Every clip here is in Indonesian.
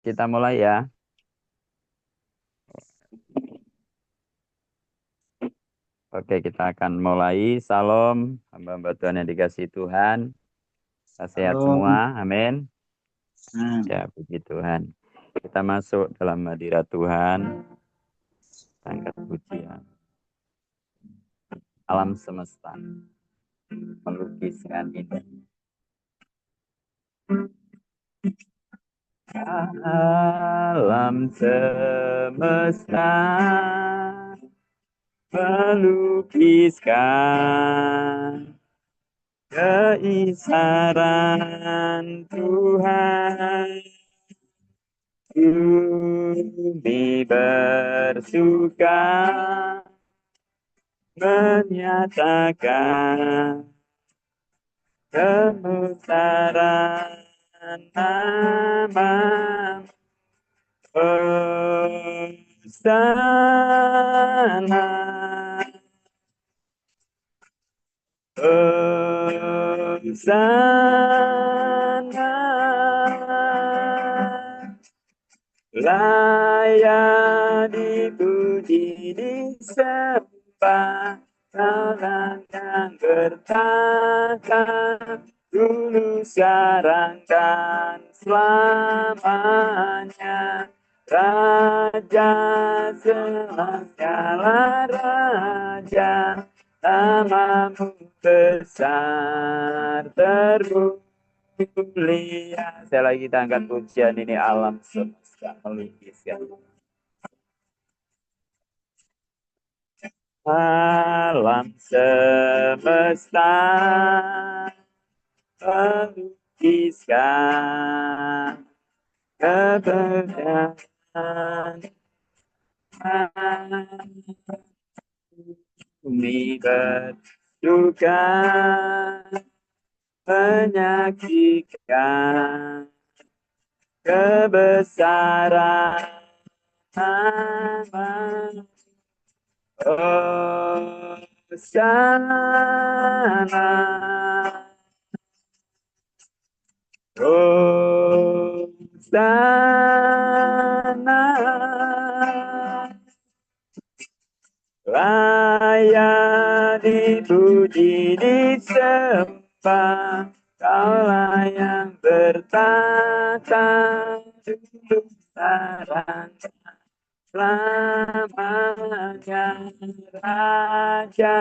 Kita mulai ya. Oke, kita akan mulai. Salam, hamba-hamba Tuhan yang dikasihi Tuhan. Kita sehat semua, Halo. amin. Hmm. Ya, puji Tuhan. Kita masuk dalam hadirat Tuhan. Angkat pujian. Alam semesta melukiskan ini. Alam semesta melukiskan keisaran Tuhan. Bumi bersuka menyatakan kebesaran nama Hosana. Hosana. Layak dipuji disembah Tuhan yang bertata dulu sekarang dan selamanya. Raja segala raja, namamu besar termulia. Saya lagi kita angkat pujian ini alam semesta melukiskan. Alam semesta melukiskan kebenaran. Bumi berduka menyaksikan kebesaran nama Hosana. Hosana. Layak dipuji disembah, Kaulah yang bertata duduk sekarang selamanya. Raja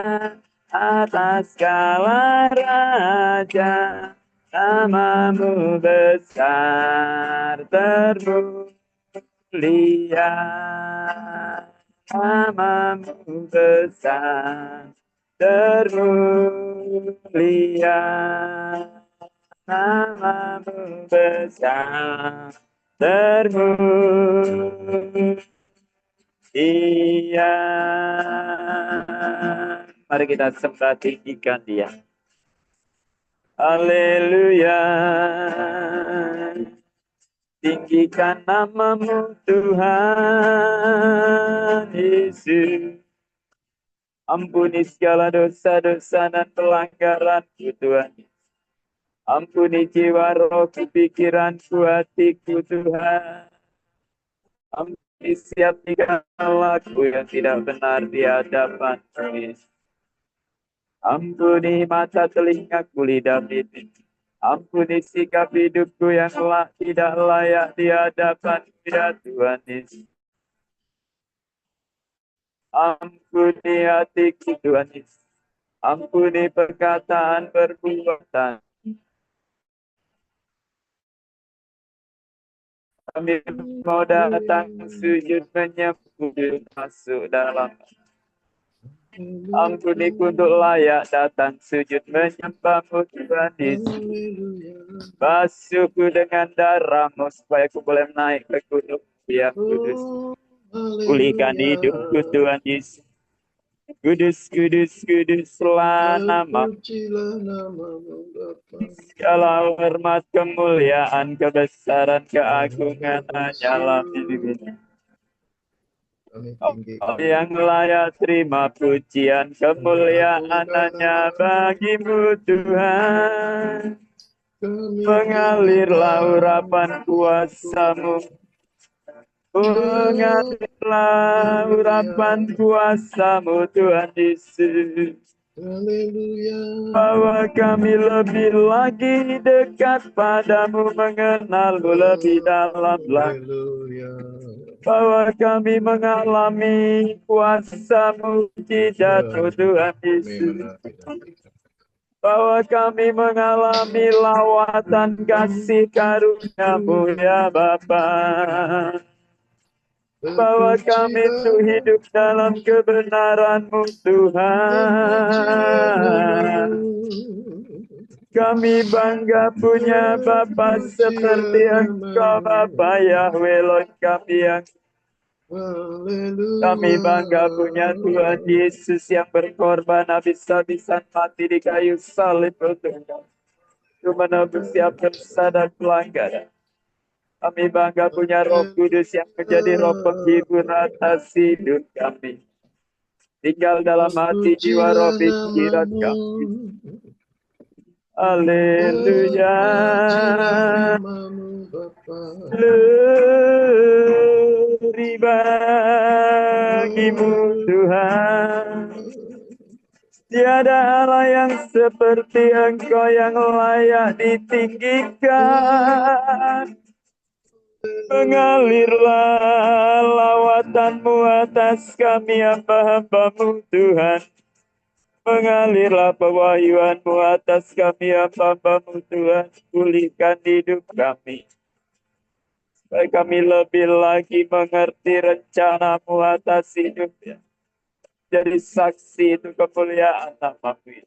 atas segala raja, namamu besar termulia. Namamu besar termulia. Namamu besar termulia. Mari kita sembah tinggikan Dia. Haleluya. Tinggikan namamu Tuhan Yesus. Ampuni segala dosa-dosa dan pelanggaranku Tuhan. Ampuni jiwa, rohku, pikiranku, hatiku Tuhan. Ampuni setiap tingkah laku yang tidak benar di hadapan Yesus. Ampuni mata, telingaku, lidah, bibir. Ampuni sikap hidupku yang tidak layak di hadapan Tuhan Yesus. Ampuni hatiku Tuhan Yesus. Ampuni perkataan, perbuatan. Kami mau datang sujud menyembah masuk dalam. Ampuniku untuk layak datang sujud menyembahmu Tuhan Yesus. Basuhku dengan darahmu supaya aku boleh naik ke gunung yang kudus. Pulihkan hidupku Tuhan Yesus. Kudus, kudus, kuduslah namamu. Segala hormat, kemuliaan, kebesaran, keagungan hanyalah milik-Mu. Yang layak terima pujian, kemuliaan hanya bagi-Mu Tuhan. Mengalirlah urapan kuasa-Mu Mengalirlah urapan kuasa-Mu Tuhan Yesus. Bahwa kami lebih lagi dekat padamu, mengenal-Mu lebih dalam lagi. Bahwa kami mengalami kuasa mujizat-Mu Tuhan Yesus. Bahwa kami mengalami lawatan kasih karunia-Mu ya Bapa. Bahwa kami itu hidup dalam kebenaran-Mu Tuhan. Kami bangga punya Bapa seperti Engkau, Bapa Yahweh Lord kami yang kami bangga punya Tuhan Yesus yang berkorban habis-habisan mati di kayu salib untuk kami, untuk menebus setiap dosa dan pelanggaran. Kami bangga punya Roh Kudus yang menjadi roh penghibur atas hidup kami. Tinggal dalam hati jiwa roh pikiran kami. Haleluya. Glory bagimu Tuhan. Tiada Allah yang seperti Engkau yang layak ditinggikan. Mengalirlah lawatan-Mu atas kami hamba-hamba-Mu Tuhan. Mengalirlah pewahyuan-Mu atas kami hamba-hamba-Mu Tuhan. Pulihkan hidup kami. Supaya kami lebih lagi mengerti rencana-Mu atas hidupnya. Jadi saksi itu kemuliaan nama-Mu.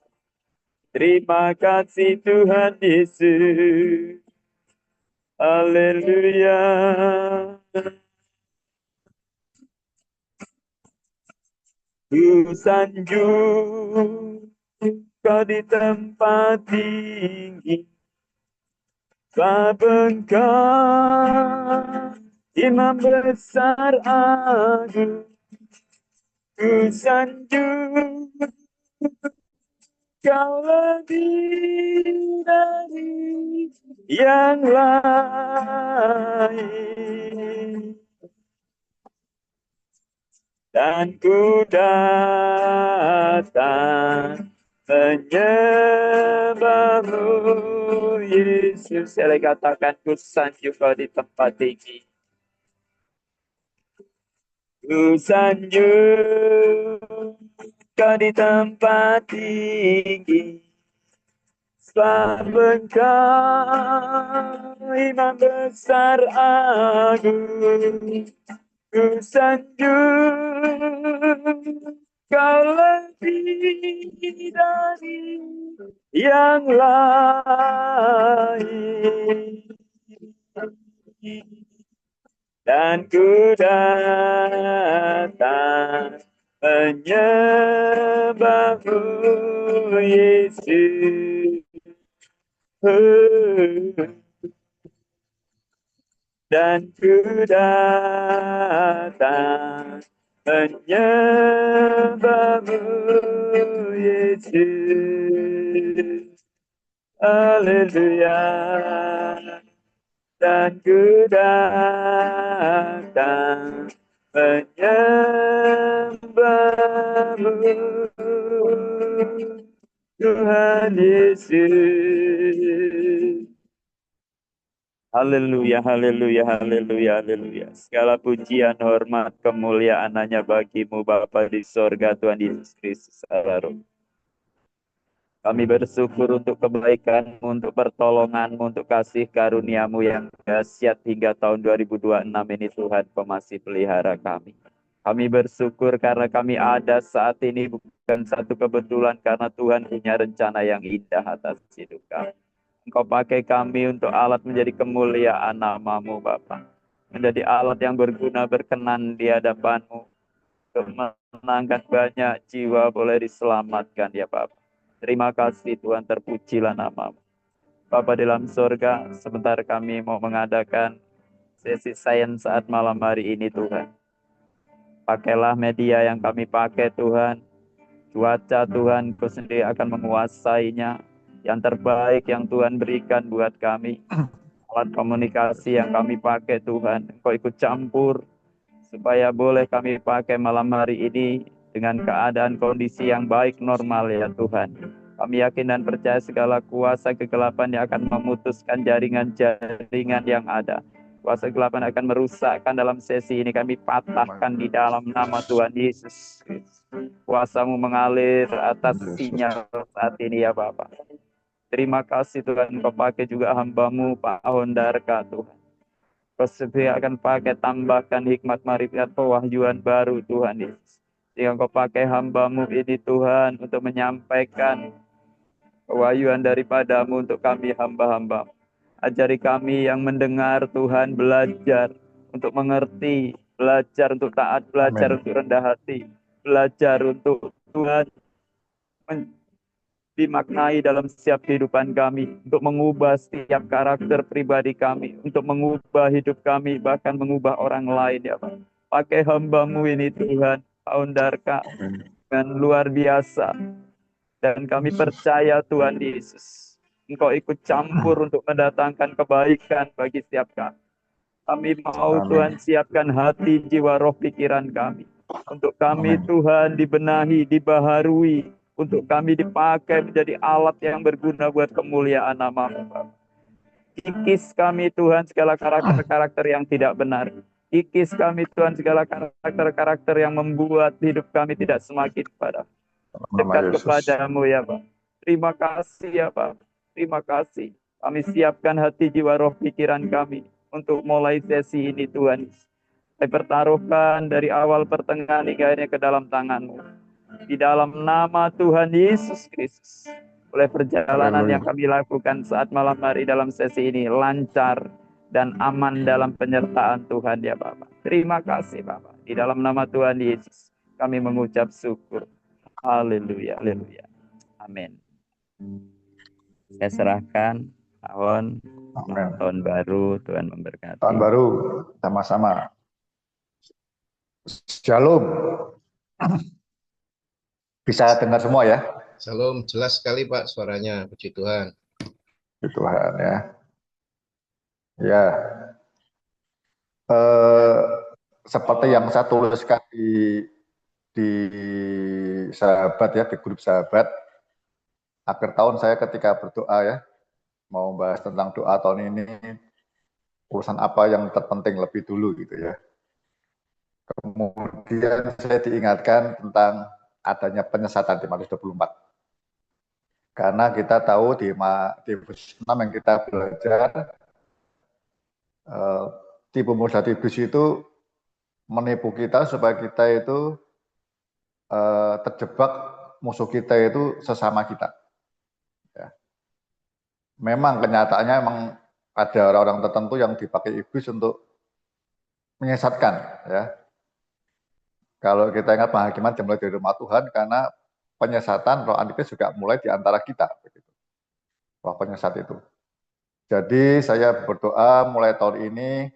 Terima kasih Tuhan Yesus. Haleluya. Ku sanjung Kau di tempat tinggi. Sebab Engkau Imam besar agung. Ku sanjung Kau lebih dari yang lain. Dan ku datang menyembah-Mu Yesus. Saya katakan ku sanjung Kau di tempat tinggi. Ku sanjung Kau di tempat tinggi. Sebab Engkau Imam besar agung. Ku sanjung Kau lebih dari yang lain. Dan ku datang menyembah-Mu Yesus. Dan ku datang menyembah-Mu Yesus. Haleluya. Dan ku datang menyembah-Mu Tuhan Yesus. Haleluya, haleluya, haleluya, haleluya. Segala pujian, hormat, kemuliaan hanya bagi-Mu Bapa di sorga, Tuhan Yesus Kristus Allah Roh. Kami bersyukur untuk kebaikan-Mu, untuk pertolongan-Mu, untuk kasih karunia-Mu yang dahsyat hingga tahun 2026 ini Tuhan, Kau masih pelihara kami. Kami bersyukur karena kami ada saat ini bukan satu kebetulan, karena Tuhan punya rencana yang indah atas hidup kami. Engkau pakai kami untuk alat menjadi kemuliaan nama-Mu Bapa. Menjadi alat yang berguna, berkenan di hadapan-Mu. Kemenangkan banyak jiwa boleh diselamatkan ya Bapa. Terima kasih Tuhan, terpujilah nama-Mu. Bapa di dalam surga, sebentar kami mau mengadakan sesi sains saat malam hari ini Tuhan. Pakailah media yang kami pakai Tuhan. Cuaca Tuhan, Kau sendiri akan menguasainya. Yang terbaik yang Tuhan berikan buat kami. Alat komunikasi yang kami pakai Tuhan, Kau ikut campur. supaya boleh kami pakai malam hari ini dengan keadaan kondisi yang baik normal ya Tuhan. Kami yakin dan percaya segala kuasa kegelapan yang akan memutuskan jaringan-jaringan yang ada. Kuasa kegelapan akan merusakkan dalam sesi ini, kami patahkan di dalam nama Tuhan Yesus. Kuasa-Mu mengalir atas sinyal saat ini ya Bapak. Terima kasih Tuhan, Engkau pakai juga hamba-Mu Pak Hondarka Tuhan. Kau akan pakai tambahkan hikmat marifat pewahyuan baru Tuhan Yesus. Sehingga Engkau pakai hamba-Mu ini Tuhan untuk menyampaikan pewahyuan daripada-Mu untuk kami hamba-hamba. Ajari kami yang mendengar Tuhan, belajar untuk mengerti, belajar untuk taat, belajar untuk rendah hati, belajar untuk Tuhan dimaknai dalam setiap kehidupan kami, untuk mengubah setiap karakter pribadi kami, untuk mengubah hidup kami, bahkan mengubah orang lain ya Pak. Pakai hamba-Mu ini Tuhan, Aundarka, dengan luar biasa. Dan kami percaya Tuhan Yesus, Engkau ikut campur untuk mendatangkan kebaikan bagi setiap kami. Kami mau Tuhan siapkan hati, jiwa, roh, pikiran kami. Untuk kami Tuhan dibenahi, dibaharui. Untuk kami dipakai menjadi alat yang berguna buat kemuliaan nama-Mu. Kikis kami Tuhan segala karakter-karakter yang tidak benar. Kikis kami Tuhan segala karakter-karakter yang membuat hidup kami tidak semakin dekat kepada-Mu ya Pak. Terima kasih ya Pak. Terima kasih. Kami siapkan hati, jiwa, roh, pikiran kami untuk mulai sesi ini Tuhan. Saya pertaruhkan dari awal pertengahan hingga akhirnya ke dalam tangan-Mu. Di dalam nama Tuhan Yesus Kristus. Oleh perjalanan yang kami lakukan saat malam hari dalam sesi ini lancar dan aman dalam penyertaan Tuhan ya Bapak. Terima kasih Bapak. Di dalam nama Tuhan Yesus kami mengucap syukur. Haleluya, haleluya. Amin. Saya serahkan tahun baru, Tuhan memberkati. Tahun baru sama-sama. Shalom. Bisa dengar semua ya? Shalom, jelas sekali Pak suaranya, puji Tuhan. Puji Tuhan ya. Ya. Seperti yang saya tuliskan di sahabat ya, di grup sahabat. Akhir tahun saya ketika berdoa ya, mau bahas tentang doa tahun ini, urusan apa yang terpenting lebih dulu gitu ya. Kemudian saya diingatkan tentang adanya penyesatan di Matius 24. Karena kita tahu di Matius 6 yang kita belajar, tipu muslihat iblis itu menipu kita supaya kita itu terjebak musuh kita itu sesama kita. Ya. Memang kenyataannya memang ada orang-orang tertentu yang dipakai iblis untuk menyesatkan. Ya. Kalau kita ingat penghakiman dimulai dari rumah Tuhan, karena penyesatan roh antikris juga mulai di antara kita. Begitu. Roh penyesat itu. Jadi saya berdoa mulai tahun ini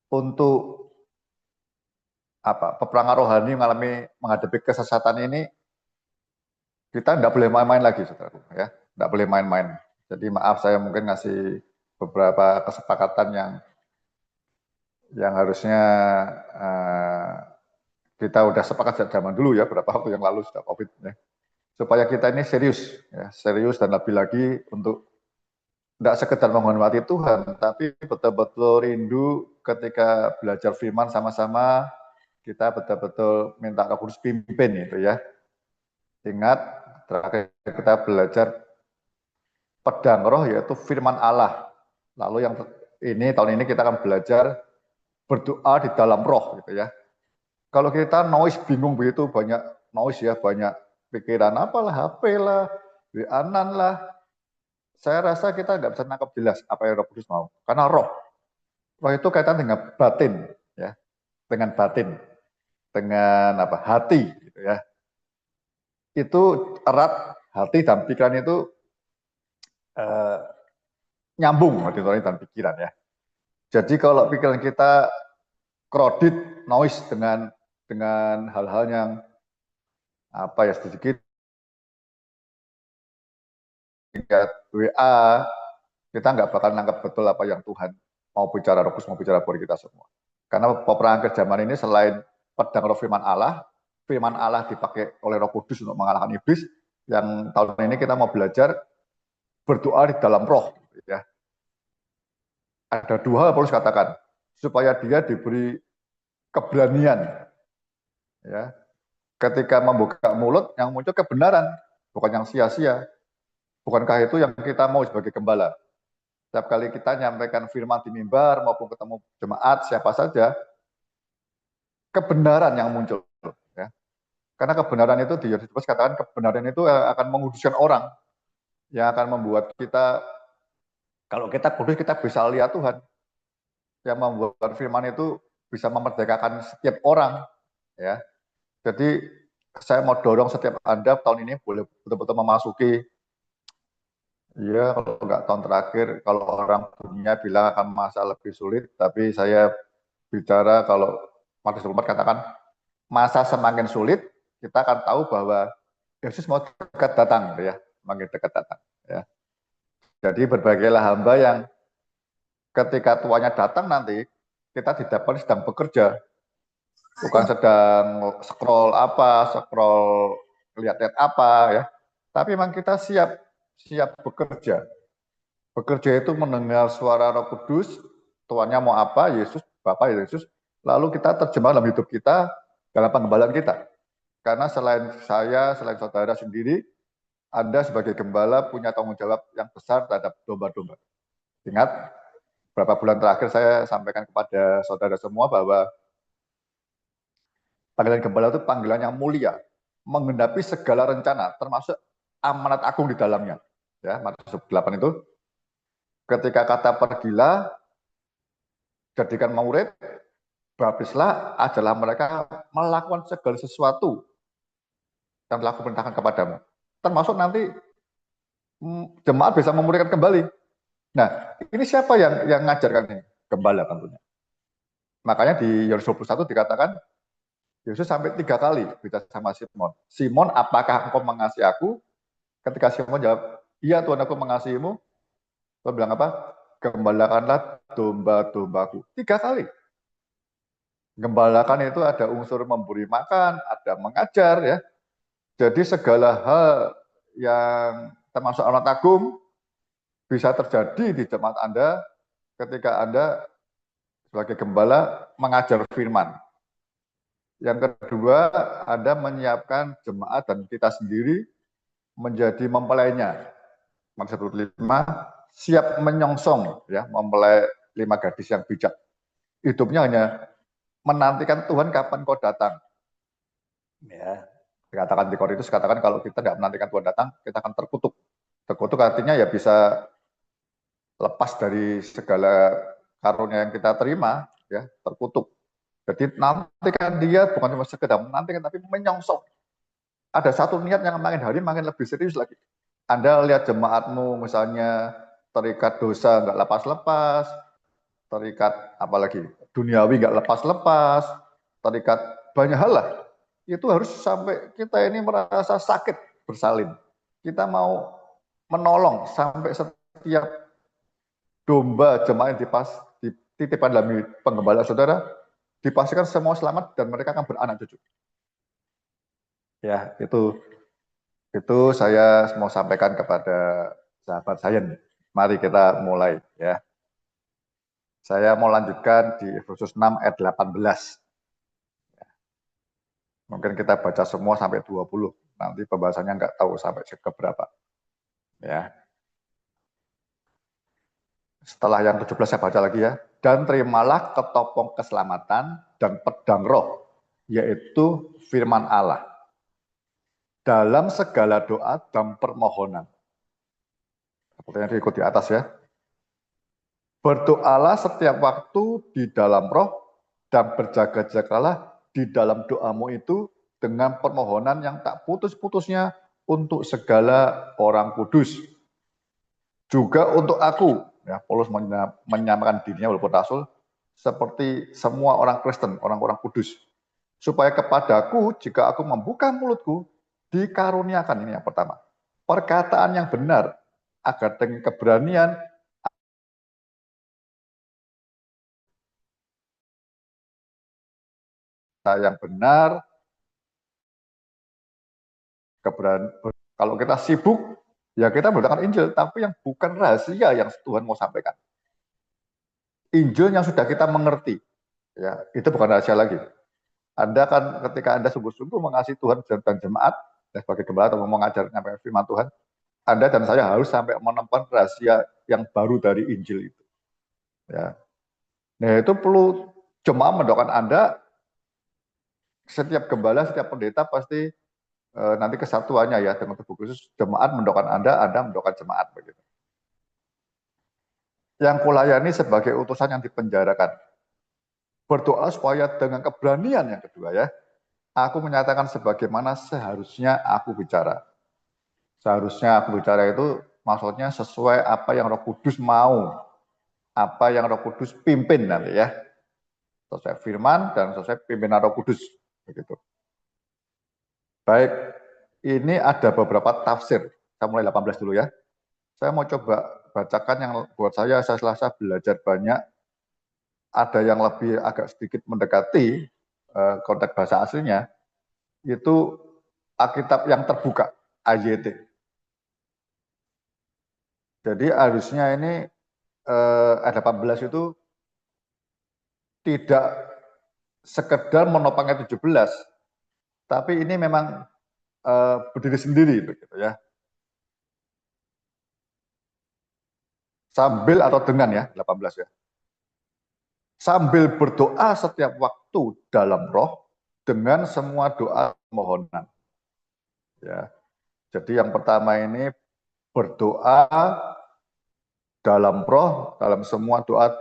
untuk peperangan rohani menghadapi kesesatan ini, kita tidak boleh main-main lagi, saudara. Ya, tidak boleh main-main. Jadi maaf saya mungkin ngasih beberapa kesepakatan yang harusnya kita udah sepakat sejak zaman dulu ya, beberapa waktu yang lalu sudah COVID ya. Supaya kita ini serius, ya, serius dan lebih lagi untuk tidak sekedar menghormati Tuhan, tapi betul-betul rindu ketika belajar firman sama-sama, kita betul-betul minta Roh Kudus pimpin itu ya. Ingat, terakhir kita belajar pedang roh yaitu firman Allah. Lalu tahun ini kita akan belajar berdoa di dalam roh gitu ya. Kalau kita noise bingung begitu, banyak noise ya, banyak pikiran apalah, HP lah, WA-an lah. Saya rasa kita nggak bisa nangkap jelas apa yang Roh Kudus mau. Karena roh itu kaitan dengan batin ya, dengan batin, dengan hati gitu ya. Itu erat, hati dan pikiran itu nyambung hati dan pikiran ya. Jadi kalau pikiran kita kredit noise dengan hal-hal yang sedikit WA, kita nggak bakal nangkap betul apa yang Tuhan mau bicara, Roh Kudus mau bicara buat kita semua. Karena peperangan zaman ini selain pedang roh firman Allah dipakai oleh Roh Kudus untuk mengalahkan iblis. Yang tahun ini kita mau belajar berdoa di dalam roh. Ya. Ada dua hal Paulus katakan, supaya dia diberi keberanian. Ya. Ketika membuka mulut, yang muncul kebenaran, bukan yang sia-sia. Bukankah itu yang kita mau sebagai gembala? Setiap kali kita nyampaikan firman di mimbar maupun ketemu jemaat siapa saja, kebenaran yang muncul. Ya. Karena kebenaran itu di Yohanes katakan kebenaran itu akan menguduskan orang, yang akan membuat kita, kalau kita kudus kita bisa lihat Tuhan. Yang membuat firman itu bisa memerdekakan setiap orang. Ya. Jadi saya mau dorong setiap Anda tahun ini boleh betul-betul memasuki. Iya, kalau nggak tahun terakhir, kalau orang dunia bilang akan masa lebih sulit, tapi saya bicara kalau Matius 24 katakan masa semakin sulit, kita akan tahu bahwa Yesus mau dekat datang, ya, semakin dekat datang. Ya. Jadi berbagailah hamba yang ketika tuanya datang nanti, kita didapati sedang bekerja, bukan sedang scroll lihat-lihat apa, ya. Tapi memang kita siap bekerja. Bekerja itu mendengar suara Roh Kudus, tuannya mau apa, Yesus, Bapak Yesus, lalu kita terjemah dalam hidup kita, dalam pengembalaan kita. Karena selain saya, selain saudara sendiri, Anda sebagai gembala punya tanggung jawab yang besar terhadap domba-domba. Ingat, beberapa bulan terakhir saya sampaikan kepada saudara semua bahwa panggilan gembala itu panggilan yang mulia, menggenapi segala rencana, termasuk amanat agung di dalamnya. Ya, Matius 8 itu, ketika kata pergilah, jadikan murid, baptislah adalah mereka melakukan segala sesuatu yang telah kuperintahkan kepadamu. Termasuk nanti jemaat bisa memuridkan kembali. Nah, ini siapa yang ngajarkan ini? Gembala tentunya. Makanya di Yohanes 21 dikatakan, Yesus sampai 3 kali bicara sama Simon. Simon, apakah engkau mengasihi aku? Ketika Simon jawab, iya Tuhan, aku mengasihimu. Tuhan bilang apa? Gembalakanlah domba-dombaku. 3 kali. Gembalakan itu ada unsur memberi makan, ada mengajar, ya. Jadi segala hal yang termasuk amanat agung bisa terjadi di jemaat Anda ketika Anda sebagai gembala mengajar firman. Yang kedua, Anda menyiapkan jemaat dan kita sendiri menjadi mempelainya. Maksud 5, siap menyongsong, ya, mempelai 5 gadis yang bijak. Hidupnya hanya menantikan Tuhan kapan kau datang. Ya, dikatakan di Korintus, katakan kalau kita tidak menantikan Tuhan datang, kita akan terkutuk. Terkutuk artinya ya bisa lepas dari segala karunia yang kita terima, ya, terkutuk. Jadi nantikan dia bukan cuma sekedar menantikan, tapi menyongsong. Ada satu niat yang makin hari makin lebih serius lagi. Anda lihat jemaatmu misalnya terikat dosa nggak lepas-lepas, terikat apalagi duniawi nggak lepas-lepas, terikat banyak hal lah. Itu harus sampai kita ini merasa sakit bersalin. Kita mau menolong sampai setiap domba jemaat yang dititipkan dalam penggembala saudara, dipastikan semua selamat dan mereka akan beranak cucu. Ya, itu saya mau sampaikan kepada sahabat saya nih. Mari kita mulai, ya. Saya mau lanjutkan di Efesus 6 ayat 18. Mungkin kita baca semua sampai 20. Nanti pembahasannya nggak tahu sampai ke berapa. Ya. Setelah yang 17 saya baca lagi, ya. Dan terimalah ketopong keselamatan dan pedang roh, yaitu firman Allah, dalam segala doa dan permohonan. Seperti yang diikuti atas, ya. Berdoalah setiap waktu di dalam roh dan berjaga-jagalah di dalam doamu itu dengan permohonan yang tak putus-putusnya untuk segala orang kudus. Juga untuk aku, ya, Paulus menyamakan dirinya walaupun rasul seperti semua orang Kristen, orang-orang kudus. Supaya kepadaku, jika aku membuka mulutku, dikaruniakan, ini yang pertama, perkataan yang benar, agar dengan keberanian berita yang benar, kalau kita sibuk, ya kita memberitakan Injil, tapi yang bukan rahasia yang Tuhan mau sampaikan. Injil yang sudah kita mengerti, ya itu bukan rahasia lagi. Anda kan ketika Anda sungguh-sungguh mengasihi Tuhan dan jemaat, dan sebagai gembala atau mengajar firman Tuhan, Anda dan saya harus sampai menemukan rahasia yang baru dari Injil itu. Ya. Nah itu perlu jemaat mendoakan Anda, setiap gembala, setiap pendeta pasti nanti kesatuannya ya dengan tubuh Kristus, jemaat mendoakan Anda mendoakan jemaat begitu. Yang kulayani sebagai utusan yang dipenjarakan. Berdoa supaya dengan keberanian yang kedua ya, aku menyatakan sebagaimana seharusnya aku bicara. Seharusnya aku bicara itu maksudnya sesuai apa yang Roh Kudus mau, apa yang Roh Kudus pimpin nanti ya. Sesuai firman dan sesuai pimpinan Roh Kudus begitu. Baik, ini ada beberapa tafsir. Saya mulai 18 dulu ya. Saya mau coba bacakan yang buat saya selasa belajar banyak. Ada yang lebih agak sedikit mendekati konteks bahasa aslinya. Itu Alkitab yang terbuka, AYT. Jadi harusnya ini ayat 18 itu tidak sekedar menopang ayat 17, tapi ini memang berdiri sendiri begitu ya. Sambil atau dengan ya, 18 ya. Sambil berdoa setiap waktu dalam roh dengan semua doa permohonan. Ya. Jadi yang pertama ini berdoa dalam roh, dalam semua doa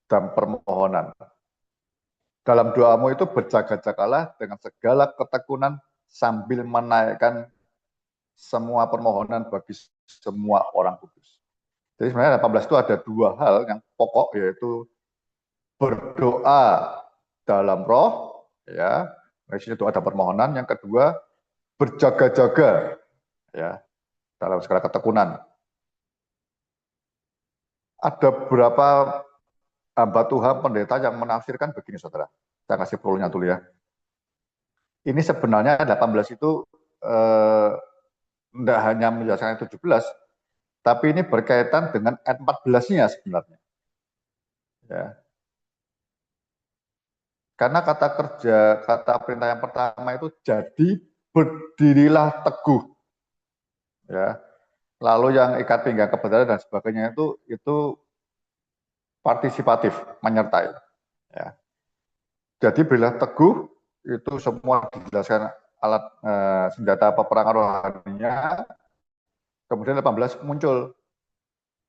dan permohonan. Dalam doamu itu berjaga-jagalah dengan segala ketekunan sambil menaikkan semua permohonan bagi semua orang kudus. Jadi sebenarnya 18 itu ada dua hal yang pokok, yaitu berdoa dalam roh, ya, maksudnya doa dan permohonan. Yang kedua, berjaga-jaga, ya, dalam segala ketekunan. Ada beberapa hamba Tuhan pendeta yang menafsirkan begini, saudara. Saya kasih prolonya dulu ya. Ini sebenarnya 18 itu tidak hanya menjelaskan ayat 17, tapi ini berkaitan dengan ayat 14-nya sebenarnya. Ya. Karena kata perintah yang pertama itu jadi berdirilah teguh. Ya. Lalu yang ikat pinggang kebenaran dan sebagainya itu partisipatif, menyertai. Ya. Jadi berilah teguh, itu semua dijelaskan alat senjata peperangan rohaninya. Kemudian 18 muncul.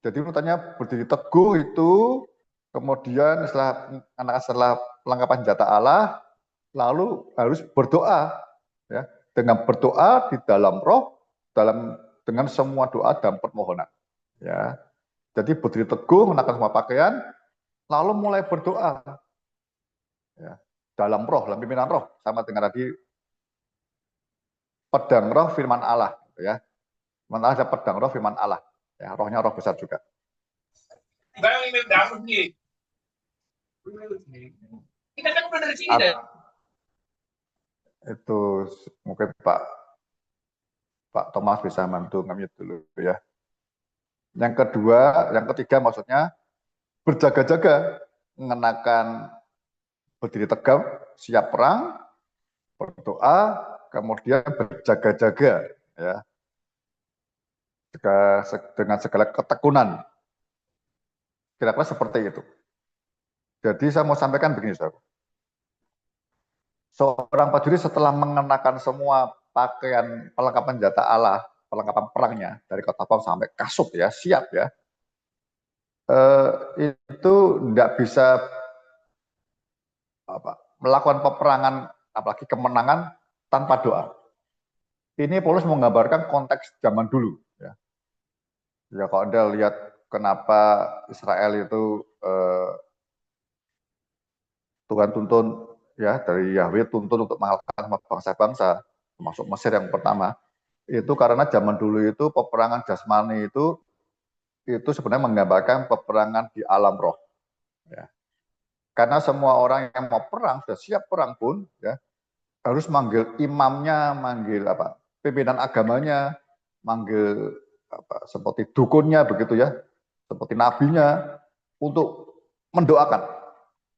Jadi urutannya berdiri teguh itu, kemudian setelah pelengkapan senjata Allah, lalu harus berdoa, ya, dengan berdoa di dalam roh, dengan semua doa dan permohonan, ya. Jadi berdiri teguh, mengenakan semua pakaian, lalu mulai berdoa, ya, dalam roh, dalam pimpinan roh, sama dengan tadi pedang roh firman Allah, ya. Sementara ada pedang roh firman Allah, ya, rohnya roh besar juga. Kita kan udah dari sini deh. Itu mungkin Pak Thomas bisa bantu nge-mute dulu ya. Yang ketiga maksudnya berjaga-jaga, mengenakan berdiri tegap, siap perang, berdoa, kemudian berjaga-jaga, ya, dengan segala ketekunan. Kira-kira seperti itu. Jadi saya mau sampaikan begini, saudara. Seorang prajurit setelah mengenakan semua pakaian perlengkapan senjata Allah, perlengkapan perangnya dari kotapang sampai kasut ya, siap ya. Itu tidak bisa melakukan peperangan, apalagi kemenangan tanpa doa. Ini Paulus menggambarkan konteks zaman dulu. Ya, ya kalau Anda lihat kenapa Israel itu Tuhan tuntun ya dari Yahweh tuntun untuk mengalahkan bangsa-bangsa, termasuk Mesir yang pertama, itu karena zaman dulu itu peperangan jasmani itu sebenarnya menggambarkan peperangan di alam roh. Ya. Karena semua orang yang mau perang, sudah siap perang pun, ya, harus manggil imamnya, manggil apa, pimpinan agamanya, manggil apa, seperti dukunnya begitu ya, seperti nabinya, untuk mendoakan,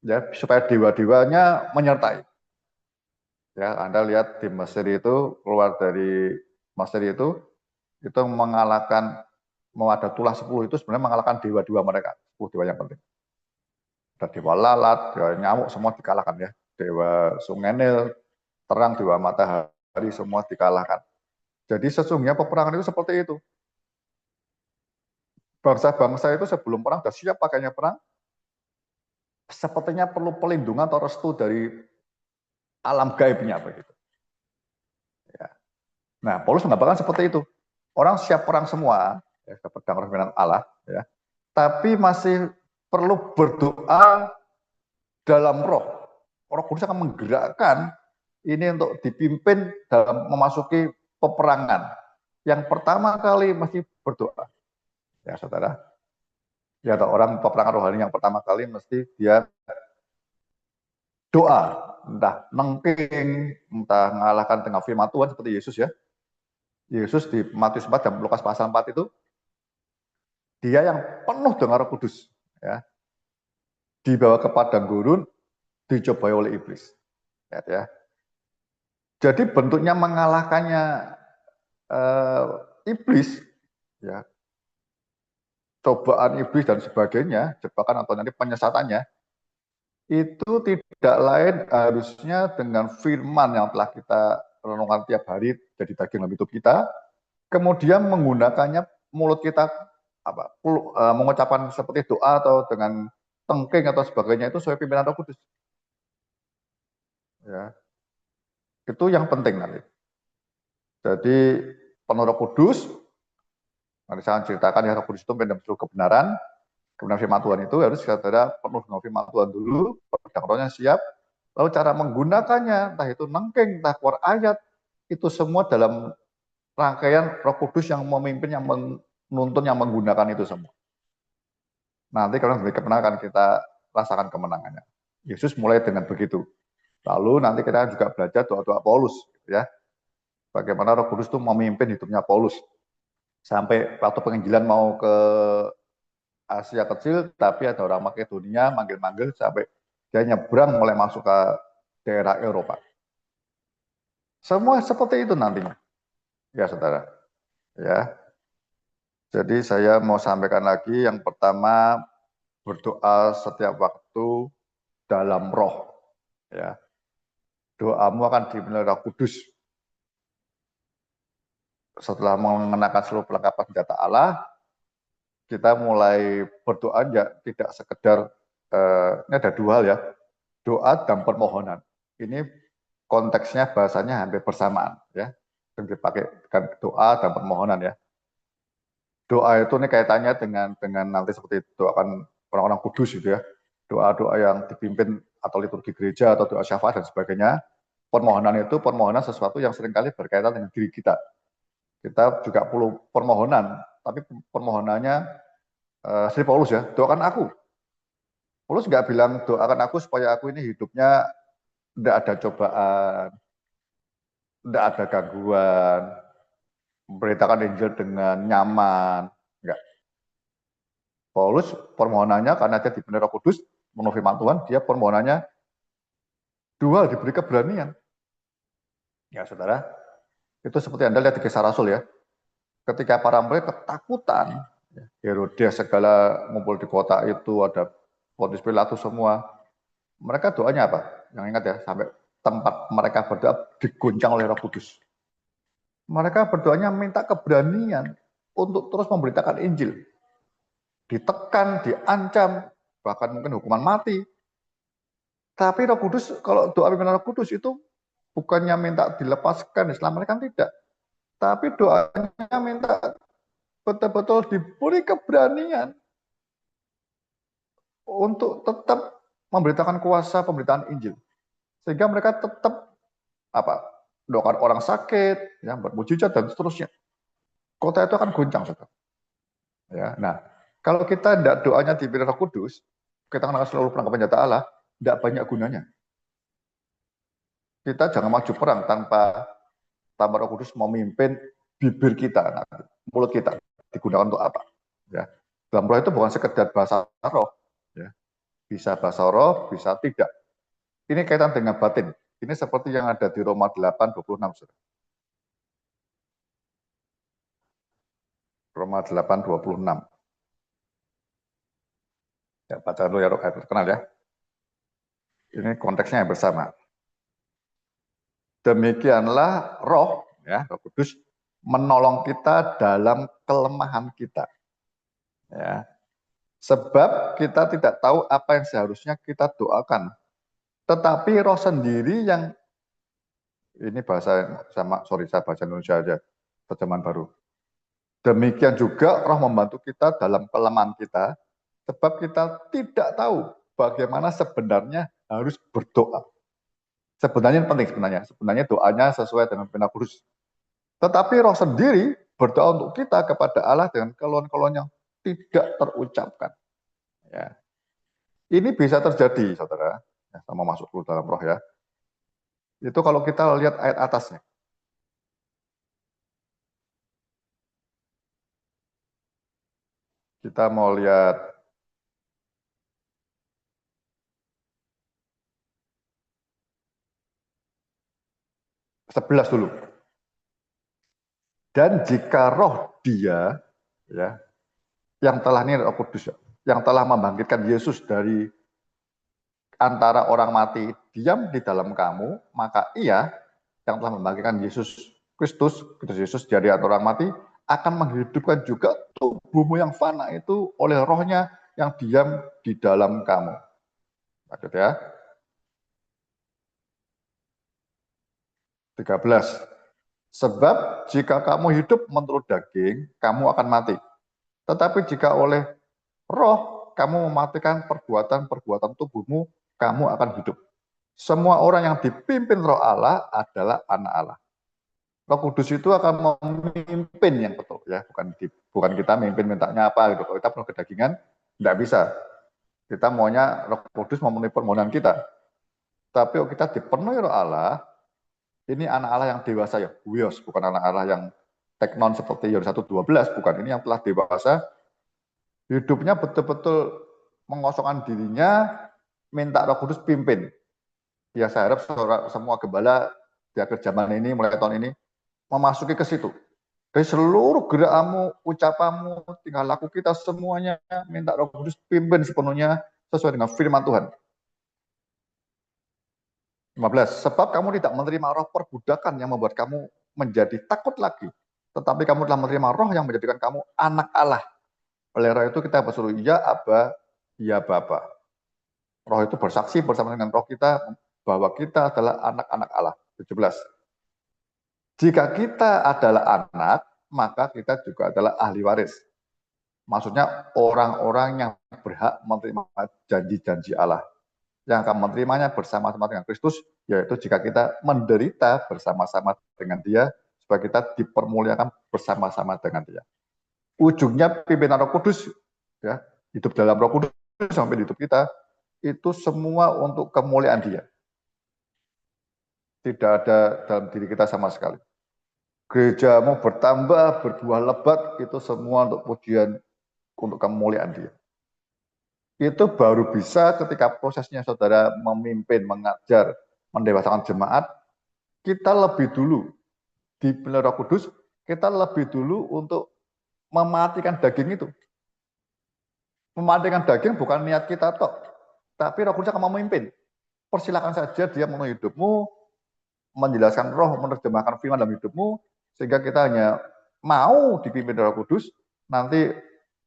ya, supaya dewa-dewanya menyertai. Ya, Anda lihat di Mesir itu, keluar dari Mesir itu mengalahkan, mau ada tulah 10 itu sebenarnya mengalahkan dewa-dewa mereka, 10 dewa yang penting. Ada dewa lalat, dewa nyamuk, semua dikalahkan ya. Dewa sungai Nil, terang, dewa matahari, semua dikalahkan. Jadi sesungguhnya peperangan itu seperti itu. Bangsa-bangsa itu sebelum perang sudah siap pakainya perang, sepertinya perlu pelindungan atau restu dari alam gaibnya begitu. Ya. Nah, Paulus mengatakan seperti itu. Orang siap perang semua, ya, pedang firman Allah, ya. Tapi masih perlu berdoa dalam roh. Roh Kudus akan menggerakkan ini untuk dipimpin dalam memasuki peperangan. Yang pertama kali mesti berdoa. Ya, saudara. Ya, atau orang peperangan rohani yang pertama kali mesti dia doa. Entah nengking, entah mengalahkan dengan firman Tuhan seperti Yesus ya. Yesus di Matius 4 dan Lukas pasal 4 itu, dia yang penuh dengan Roh Kudus. Ya, dibawa ke padang gurun, dicobai oleh iblis. Ya. Jadi bentuknya mengalahkannya iblis, ya, cobaan iblis dan sebagainya, jebakan atau nanti penyesatannya, itu tidak lain harusnya dengan firman yang telah kita renungkan tiap hari jadi daging dalam hidup kita, kemudian menggunakannya mulut kita mengucapkan seperti doa atau dengan tengking atau sebagainya itu sesuai pimpinan Roh Kudus. Ya. Itu yang penting nanti. Jadi penuh Roh Kudus, nanti saya ceritakan ya, Roh Kudus itu pendam seluruh kebenaran firman Tuhan itu harus saudara penuh dengan firman Tuhan dulu, pedang rohnya siap, lalu cara menggunakannya, entah itu nengking, entah keluar ayat, itu semua dalam rangkaian Roh Kudus yang memimpin, yang menuntun, yang menggunakan itu semua. Nanti kalau diberi kemenangan kita rasakan kemenangannya. Yesus mulai dengan begitu. Lalu nanti kita juga belajar doa-doa Paulus, ya. Bagaimana Roh Kudus itu memimpin hidupnya Paulus. Sampai waktu penginjilan mau ke Asia kecil, tapi ada orang Makedonia manggil-manggil sampai dia nyebrang mulai masuk ke daerah Eropa. Semua seperti itu nantinya. Ya, saudara. Ya. Jadi saya mau sampaikan lagi, yang pertama berdoa setiap waktu dalam roh. Ya. Doamu akan dipenuhi Roh Kudus. Setelah mengenakan seluruh perlengkapan senjata Allah, kita mulai berdoa ya, tidak sekedar ini ada dua hal ya, doa dan permohonan. Ini konteksnya bahasanya hampir bersamaan ya, yang dipakai dengan doa dan permohonan ya. Doa itu ini kaitannya dengan nanti seperti doakan orang-orang kudus gitu ya, doa-doa yang dipimpin atau liturgi gereja atau doa syafaat dan sebagainya. Permohonan itu permohonan sesuatu yang seringkali berkaitan dengan diri kita. Kita juga perlu permohonan, tapi permohonannya Sri Paulus ya, doakan aku. Paulus nggak bilang doakan aku supaya aku ini hidupnya tidak ada cobaan, tidak ada gangguan, memberitakan Injil dengan nyaman. Enggak. Paulus permohonannya karena dia dipenuhi Roh Kudus, menurut firman Tuhan, dia permohonannya dua, diberi keberanian. Ya saudara, itu seperti Anda lihat di Kisah Rasul ya. Ketika para murid ketakutan, Herodes segala ngumpul di kota itu, ada Pontius Pilatus semua. Mereka doanya apa? Yang ingat ya, sampai tempat mereka berdoa diguncang oleh Roh Kudus. Mereka berdoanya minta keberanian untuk terus memberitakan Injil. Ditekan, diancam, bahkan mungkin hukuman mati. Tapi Roh Kudus, kalau doa pimpinan Roh Kudus itu bukannya minta dilepaskan, diselamatkan, tidak. Tapi doanya minta betul-betul diberi keberanian untuk tetap memberitakan kuasa pemberitaan Injil. Sehingga mereka tetap doakan orang sakit, ya, bermujizat dan seterusnya. Kota itu akan goncang, saudara. Ya, nah, kalau kita tidak doanya dipimpin Roh Kudus, kita akan seluruh perlengkapan senjata Allah, tidak banyak gunanya. Kita jangan maju perang tanpa Roh Kudus memimpin bibir kita, mulut kita digunakan untuk apa? Ya, dalam roh itu bukan sekedar bahasa roh, ya. Bisa bahasa roh, bisa tidak. Ini kaitan dengan batin. Ini seperti yang ada di Roma 8:26. Roma 8:26. Ya, baca dulu ya, kenal ya. Ini konteksnya yang bersama. Demikianlah roh, ya, Roh Kudus menolong kita dalam kelemahan kita. Ya. Sebab kita tidak tahu apa yang seharusnya kita doakan. Tetapi roh sendiri yang, ini bahasa saya baca Indonesia aja, terjemahan baru. Demikian juga roh membantu kita dalam kelemahan kita, sebab kita tidak tahu bagaimana sebenarnya harus berdoa. Sebenarnya penting sebenarnya doanya sesuai dengan firman Kudus. Tetapi roh sendiri berdoa untuk kita kepada Allah dengan keluhan-keluhan yang tidak terucapkan. Ya. Ini bisa terjadi, saudara. Ya, sama masuk dulu dalam roh ya. Itu kalau kita lihat ayat atasnya. Kita mau lihat sebelas dulu. Dan jika roh dia, ya, yang telah, ini Roh Kudus, yang telah membangkitkan Yesus dari antara orang mati diam di dalam kamu, maka ia yang telah membangkitkan Yesus Kristus Yesus dari antara orang mati akan menghidupkan juga tubuhmu yang fana itu oleh rohnya yang diam di dalam kamu. Lanjut ya. 13. Sebab jika kamu hidup menurut daging, kamu akan mati. Tetapi jika oleh roh kamu mematikan perbuatan-perbuatan tubuhmu, kamu akan hidup. Semua orang yang dipimpin roh Allah adalah anak Allah. Roh Kudus itu akan memimpin yang betul ya, bukan kita memimpin mintanya apa gitu. Kalau kita penuh kedagingan, tidak bisa. Kita maunya Roh Kudus memenuhi permohonan kita. Tapi kalau kita dipenuhi roh Allah, ini anak Allah yang dewasa ya, huios, bukan anak Allah yang teknon seperti Yohanes 1:12, bukan. Ini yang telah dewasa, hidupnya betul-betul mengosongkan dirinya, minta Roh Kudus pimpin. Ya saya harap semua gembala di akhir zaman ini, mulai tahun ini, memasuki ke situ. Dari seluruh gerakmu, ucapanmu, tingkah laku kita semuanya, minta Roh Kudus pimpin sepenuhnya sesuai dengan firman Tuhan. 15. Sebab kamu tidak menerima roh perbudakan yang membuat kamu menjadi takut lagi, tetapi kamu telah menerima roh yang menjadikan kamu anak Allah. Oleh roh itu kita berseru, ya Aba, ya Bapa. Roh itu bersaksi bersama dengan roh kita bahwa kita adalah anak-anak Allah. 17. Jika kita adalah anak, maka kita juga adalah ahli waris. Maksudnya orang-orang yang berhak menerima janji-janji Allah. Yang akan menerimanya bersama-sama dengan Kristus, yaitu jika kita menderita bersama-sama dengan Dia, supaya kita dipermuliakan bersama-sama dengan Dia. Ujungnya pimpinan Roh Kudus, ya, hidup dalam Roh Kudus sampai hidup kita, itu semua untuk kemuliaan Dia. Tidak ada dalam diri kita sama sekali. Gerejamu bertambah, berbuah lebat, itu semua untuk pujian, untuk kemuliaan Dia. Itu baru bisa ketika prosesnya saudara memimpin, mengajar, mendewasakan jemaat, kita lebih dulu di Roh Kudus, kita lebih dulu untuk mematikan daging itu. Mematikan daging bukan niat kita toh, tapi Roh Kudus akan memimpin. Persilakan saja Dia memenuhi hidupmu, menjelaskan roh, menerjemahkan firman dalam hidupmu, sehingga kita hanya mau dipimpin Roh Kudus, nanti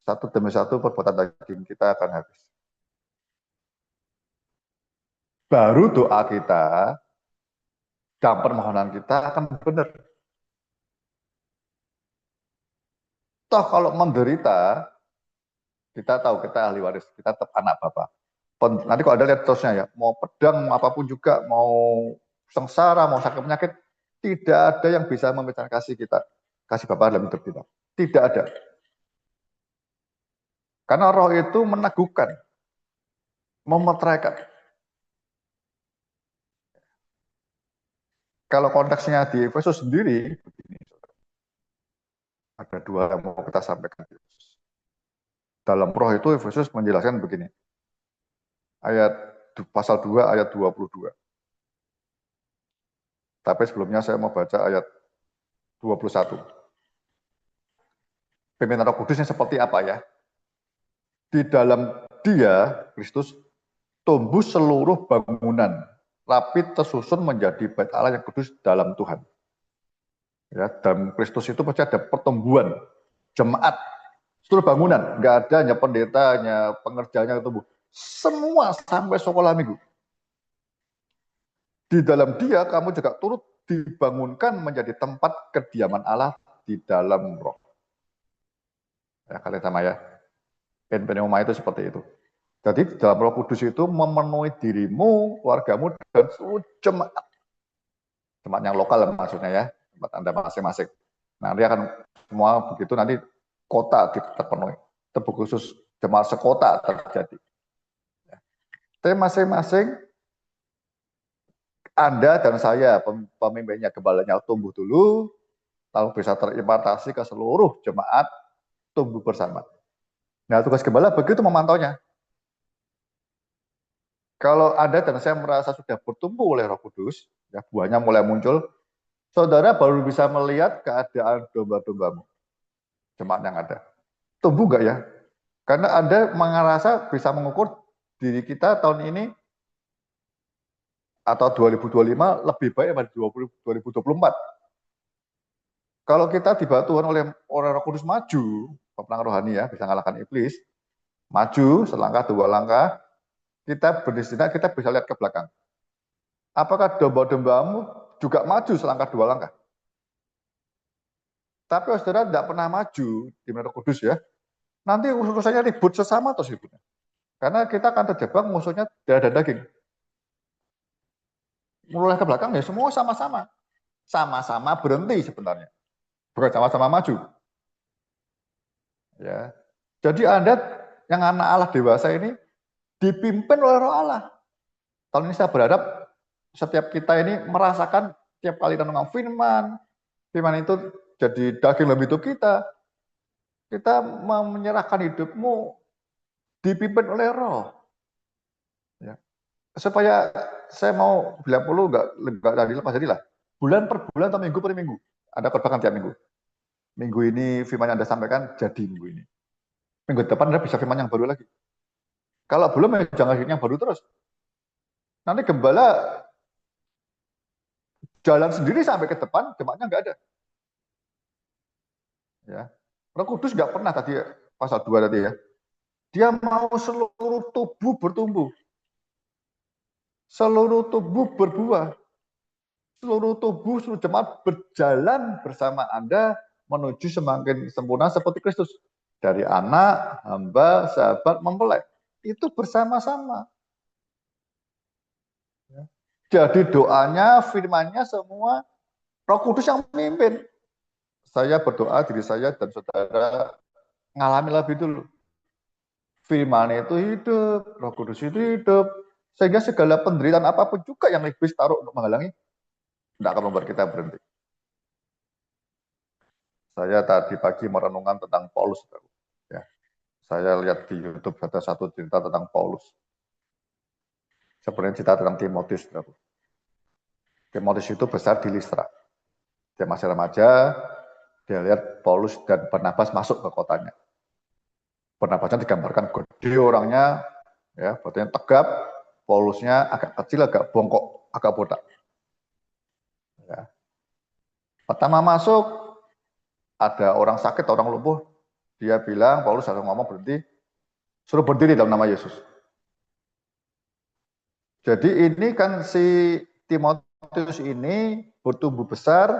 satu demi satu perbuatan daging kita akan habis. Baru doa kita dan permohonan kita akan benar. Toh kalau menderita, kita tahu kita ahli waris, kita tetap anak Bapa. Nanti kalau ada lihat terusnya ya, mau pedang, mau apapun juga, mau sengsara, mau sakit penyakit, tidak ada yang bisa memberikan kasih kita, kasih Bapa dalam hidup kita. Tidak ada. Karena roh itu meneguhkan, memeteraikan. Kalau konteksnya di Efesus sendiri, begini, ada dua yang mau kita sampaikan. Dalam roh itu Efesus menjelaskan begini. Pasal 2 ayat 22. Tapi sebelumnya saya mau baca ayat 21. Pimpinan Roh Kudusnya seperti apa ya? Di dalam Dia, Kristus, tumbuh seluruh bangunan, rapi tersusun menjadi bait Allah yang kudus dalam Tuhan. Ya, dalam Kristus itu pasti ada pertumbuhan jemaat, seluruh bangunan, nggak ada hanya pendetanya, pengerjanya tumbuh, semua sampai sekolah minggu. Di dalam Dia kamu juga turut dibangunkan menjadi tempat kediaman Allah di dalam roh. Ya, kali sama ya. Pneuma itu seperti itu. Jadi dalam Roh Kudus itu memenuhi dirimu, keluargamu, dan seluruh jemaat. Jemaat yang lokal maksudnya ya, tempat Anda masing-masing. Nanti akan semua begitu, nanti kota terpenuhi. Itu khusus jemaat sekota terjadi. Tapi masing-masing Anda dan saya, pemimpinnya, gembalanya tumbuh dulu, lalu bisa terimpartasi ke seluruh jemaat, tumbuh bersama. Nah, tugas gembala begitu memantaunya. Kalau Anda dan saya merasa sudah bertumbuh oleh Roh Kudus, ya buahnya mulai muncul, saudara baru bisa melihat keadaan domba-dombamu, jemaat yang ada. Tumbuh nggak ya? Karena Anda merasa bisa mengukur diri kita tahun ini atau 2025 lebih baik daripada 2024. Kalau kita dibantu Tuhan oleh Roh Kudus maju, pemenang rohani ya, bisa mengalahkan iblis, maju selangkah dua langkah, kita berdistina, kita bisa lihat ke belakang. Apakah domba-dombamu juga maju selangkah dua langkah? Tapi saudara tidak pernah maju di Roh Kudus ya, nanti urusannya ribut sesama terus ributnya. Karena kita akan terjebak musuhnya darah dan daging. Mulai ke belakang ya semua sama-sama. Sama-sama berhenti sebenarnya. Bukan sama-sama maju. Ya. Jadi Anda yang anak Allah dewasa ini dipimpin oleh Roh Allah. Tahun ini saya berharap setiap kita ini merasakan tiap kali renungan firman itu jadi daging dalam hidup kita. Kita menyerahkan hidupmu dipimpin oleh Roh. Ya. Supaya saya mau bilang perlu nggak tadi lepas jadilah. Bulan per bulan atau minggu per minggu. Ada perbakan tiap minggu. Minggu ini firman yang Anda sampaikan jadi minggu ini. Minggu depan Anda bisa firman yang baru lagi. Kalau belum ya jangan yang baru terus. Nanti gembala jalan sendiri sampai ke depan, jemaatnya nggak ada. Ya. Roh Kudus nggak pernah tadi pasal 2 tadi ya. Dia mau seluruh tubuh bertumbuh. Seluruh tubuh berbuah. Seluruh tubuh, seluruh jemaat berjalan bersama Anda menuju semakin sempurna seperti Kristus. Dari anak, hamba, sahabat, mempelai. Itu bersama-sama. Jadi doanya, firmannya semua Roh Kudus yang memimpin. Saya berdoa diri saya dan saudara ngalami lebih dulu. Firman itu hidup, Roh Kudus itu hidup. Sehingga segala penderitaan apapun juga yang iblis taruh untuk menghalangi, tidak akan membuat kita berhenti. Saya tadi pagi merenungkan tentang Paulus. Ya. Saya lihat di YouTube ada satu cerita tentang Paulus. Sebenarnya cerita tentang Timotius. Timotius itu besar di Listra. Dia masih remaja, dia lihat Paulus dan Barnabas masuk ke kotanya. Barnabasnya digambarkan gede orangnya, ya, badannya tegap, Paulusnya agak kecil, agak bongkok, agak botak. Ya. Pertama masuk, ada orang sakit, orang lumpuh, dia bilang, Paulus harus ngomong berhenti, suruh berdiri dalam nama Yesus. Jadi ini kan si Timotius ini bertumbuh besar,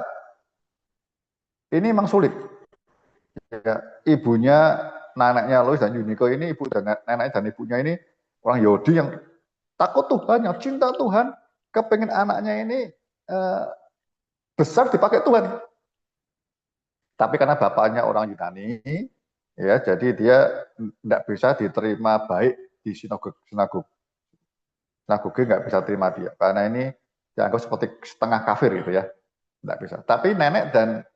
ini memang sulit. Ya, ibunya, neneknya Lois dan Yuniko ini, ibu dan nenek dan ibunya ini orang Yahudi yang takut Tuhan, yang cinta Tuhan, kepengen anaknya ini besar dipakai Tuhan. Tapi karena bapaknya orang Yunani, ya jadi dia tidak bisa diterima baik di sinagoge nggak bisa terima dia. Karena ini dianggap seperti setengah kafir gitu ya. Tidak bisa. Tapi nenek dan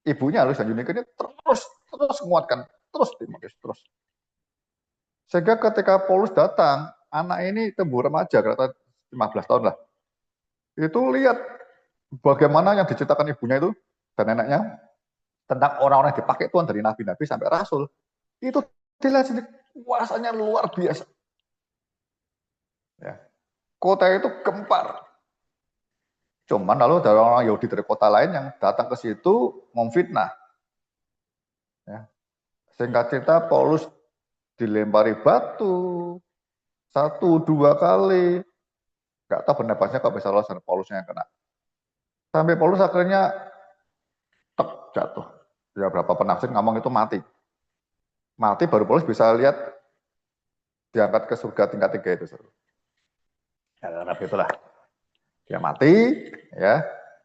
ibunya Luis dan Eunike ini terus menguatkan, terus Timotius, terus. Sehingga ketika Paulus datang, anak ini tumbuh remaja, kira-kira 15 tahun lah. Itu lihat bagaimana yang diceritakan ibunya itu dan neneknya tentang orang-orang yang dipakai Tuhan dari nabi-nabi sampai rasul. Itu dilihat sendiri kuasanya luar biasa. Ya. Kota itu gempar. Cuman lalu ada orang Yahudi dari kota lain yang datang ke situ memfitnah. Ya. Singkat cerita Paulus dilempari batu 1-2 kali. Gak tahu pendapatnya kok bisa lolos dan Paulusnya yang kena. Sampai Paulus akhirnya jatuh. Ya berapa penafsir ngomong itu mati. Mati baru Paulus bisa lihat diangkat ke surga tingkat 3 itu. Ya, karena itulah. Dia mati, ya.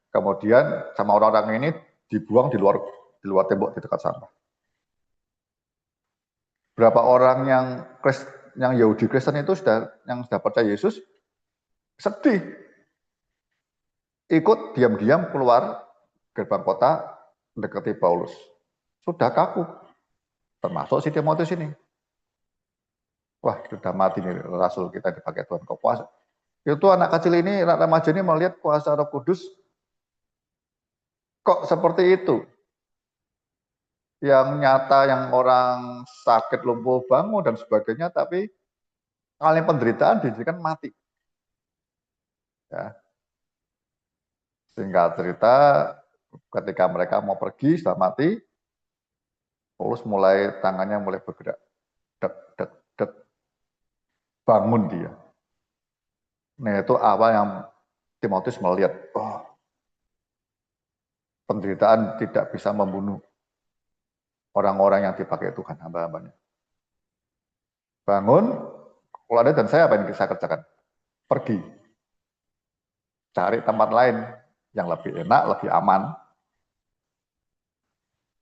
Kemudian sama orang-orang ini dibuang di luar tembok di dekat sana. Berapa orang yang Yahudi Kristen itu yang sudah percaya Yesus sedih, ikut diam-diam keluar gerbang kota mendekati Paulus. Sudah kaku, termasuk si Timotius ini. Wah, sudah mati nih Rasul kita dipakai Tuhan. Kok puasa? Itu anak kecil ini, anak remaja ini melihat kuasa Roh Kudus kok seperti itu. Yang nyata, yang orang sakit lumpuh bangun dan sebagainya, tapi kali penderitaan dijadikan mati. Ya. Singkat cerita, ketika mereka mau pergi sudah mati, Paulus tangannya mulai bergerak, dek, dek, dek, bangun dia. Nah itu awal yang Timotius melihat, oh, penderitaan tidak bisa membunuh orang-orang yang dipakai Tuhan, hamba-hambanya. Bangun, kalau ada dan saya apa yang saya kerjakan? Pergi, cari tempat lain yang lebih enak, lebih aman.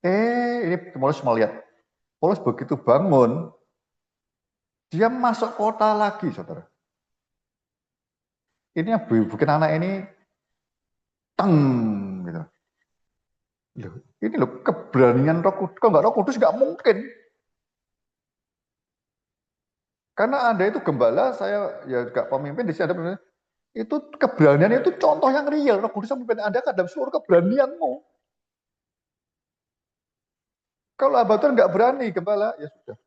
Ini Paulus melihat, Paulus begitu bangun, dia masuk kota lagi, saudara. Ini yang bikin anak ini teng gitu. Loh, ini loh keberanian Roh Kudus. Kalau nggak Roh Kudus nggak mungkin. Karena Anda itu gembala, saya ya juga pemimpin di sini ada itu keberanian itu contoh yang real. Roh Kudus memimpin Anda ke dalam seluruh keberanianmu. Kalau Abah Tuhan nggak berani gembala, ya sudah.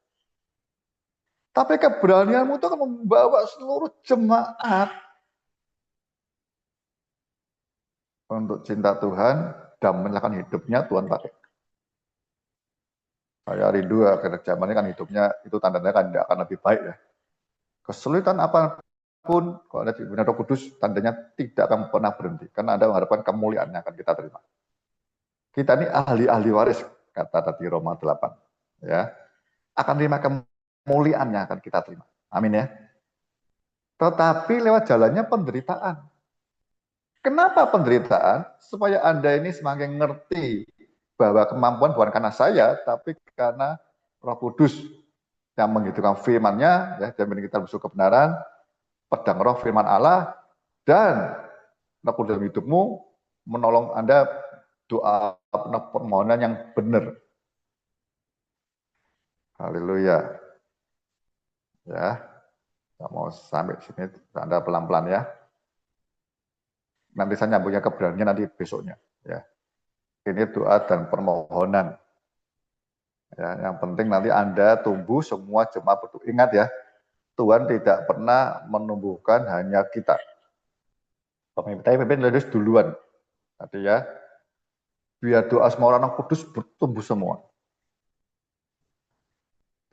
Tapi keberanianmu itu akan membawa seluruh jemaat untuk cinta Tuhan dan menyerahkan hidupnya Tuhan pakai. Saya rindu akhir zaman ini kan hidupnya itu tandanya kan tidak akan lebih baik ya. Kesulitan apapun, kalau ada benar Roh Kudus, tandanya tidak akan pernah berhenti. Karena Anda mengharapkan kemuliaan yang akan kita terima. Kita ini ahli-ahli waris, kata tadi Roma 8. Ya, akan terima kemuliaan yang akan kita terima. Amin ya. Tetapi lewat jalannya penderitaan. Kenapa penderitaan? Supaya Anda ini semakin ngerti bahwa kemampuan bukan karena saya, tapi karena Roh Kudus yang menghidupkan firman-Nya, ya, dan kita bersuka kebenaran, pedang roh firman Allah, dan Roh Kudus dalam hidupmu menolong Anda doa permohonan yang benar. Haleluya. Ya, saya mau sampai sini, Anda pelan-pelan ya. Nanti saya nyambungnya keberanian nanti besoknya. Ya. Ini doa dan permohonan. Ya, yang penting nanti Anda tumbuh semua jemaat berdoa. Ingat ya, Tuhan tidak pernah menumbuhkan hanya kita. Pemimpin harus duluan. Tadi ya, biar doa semua orang kudus bertumbuh semua.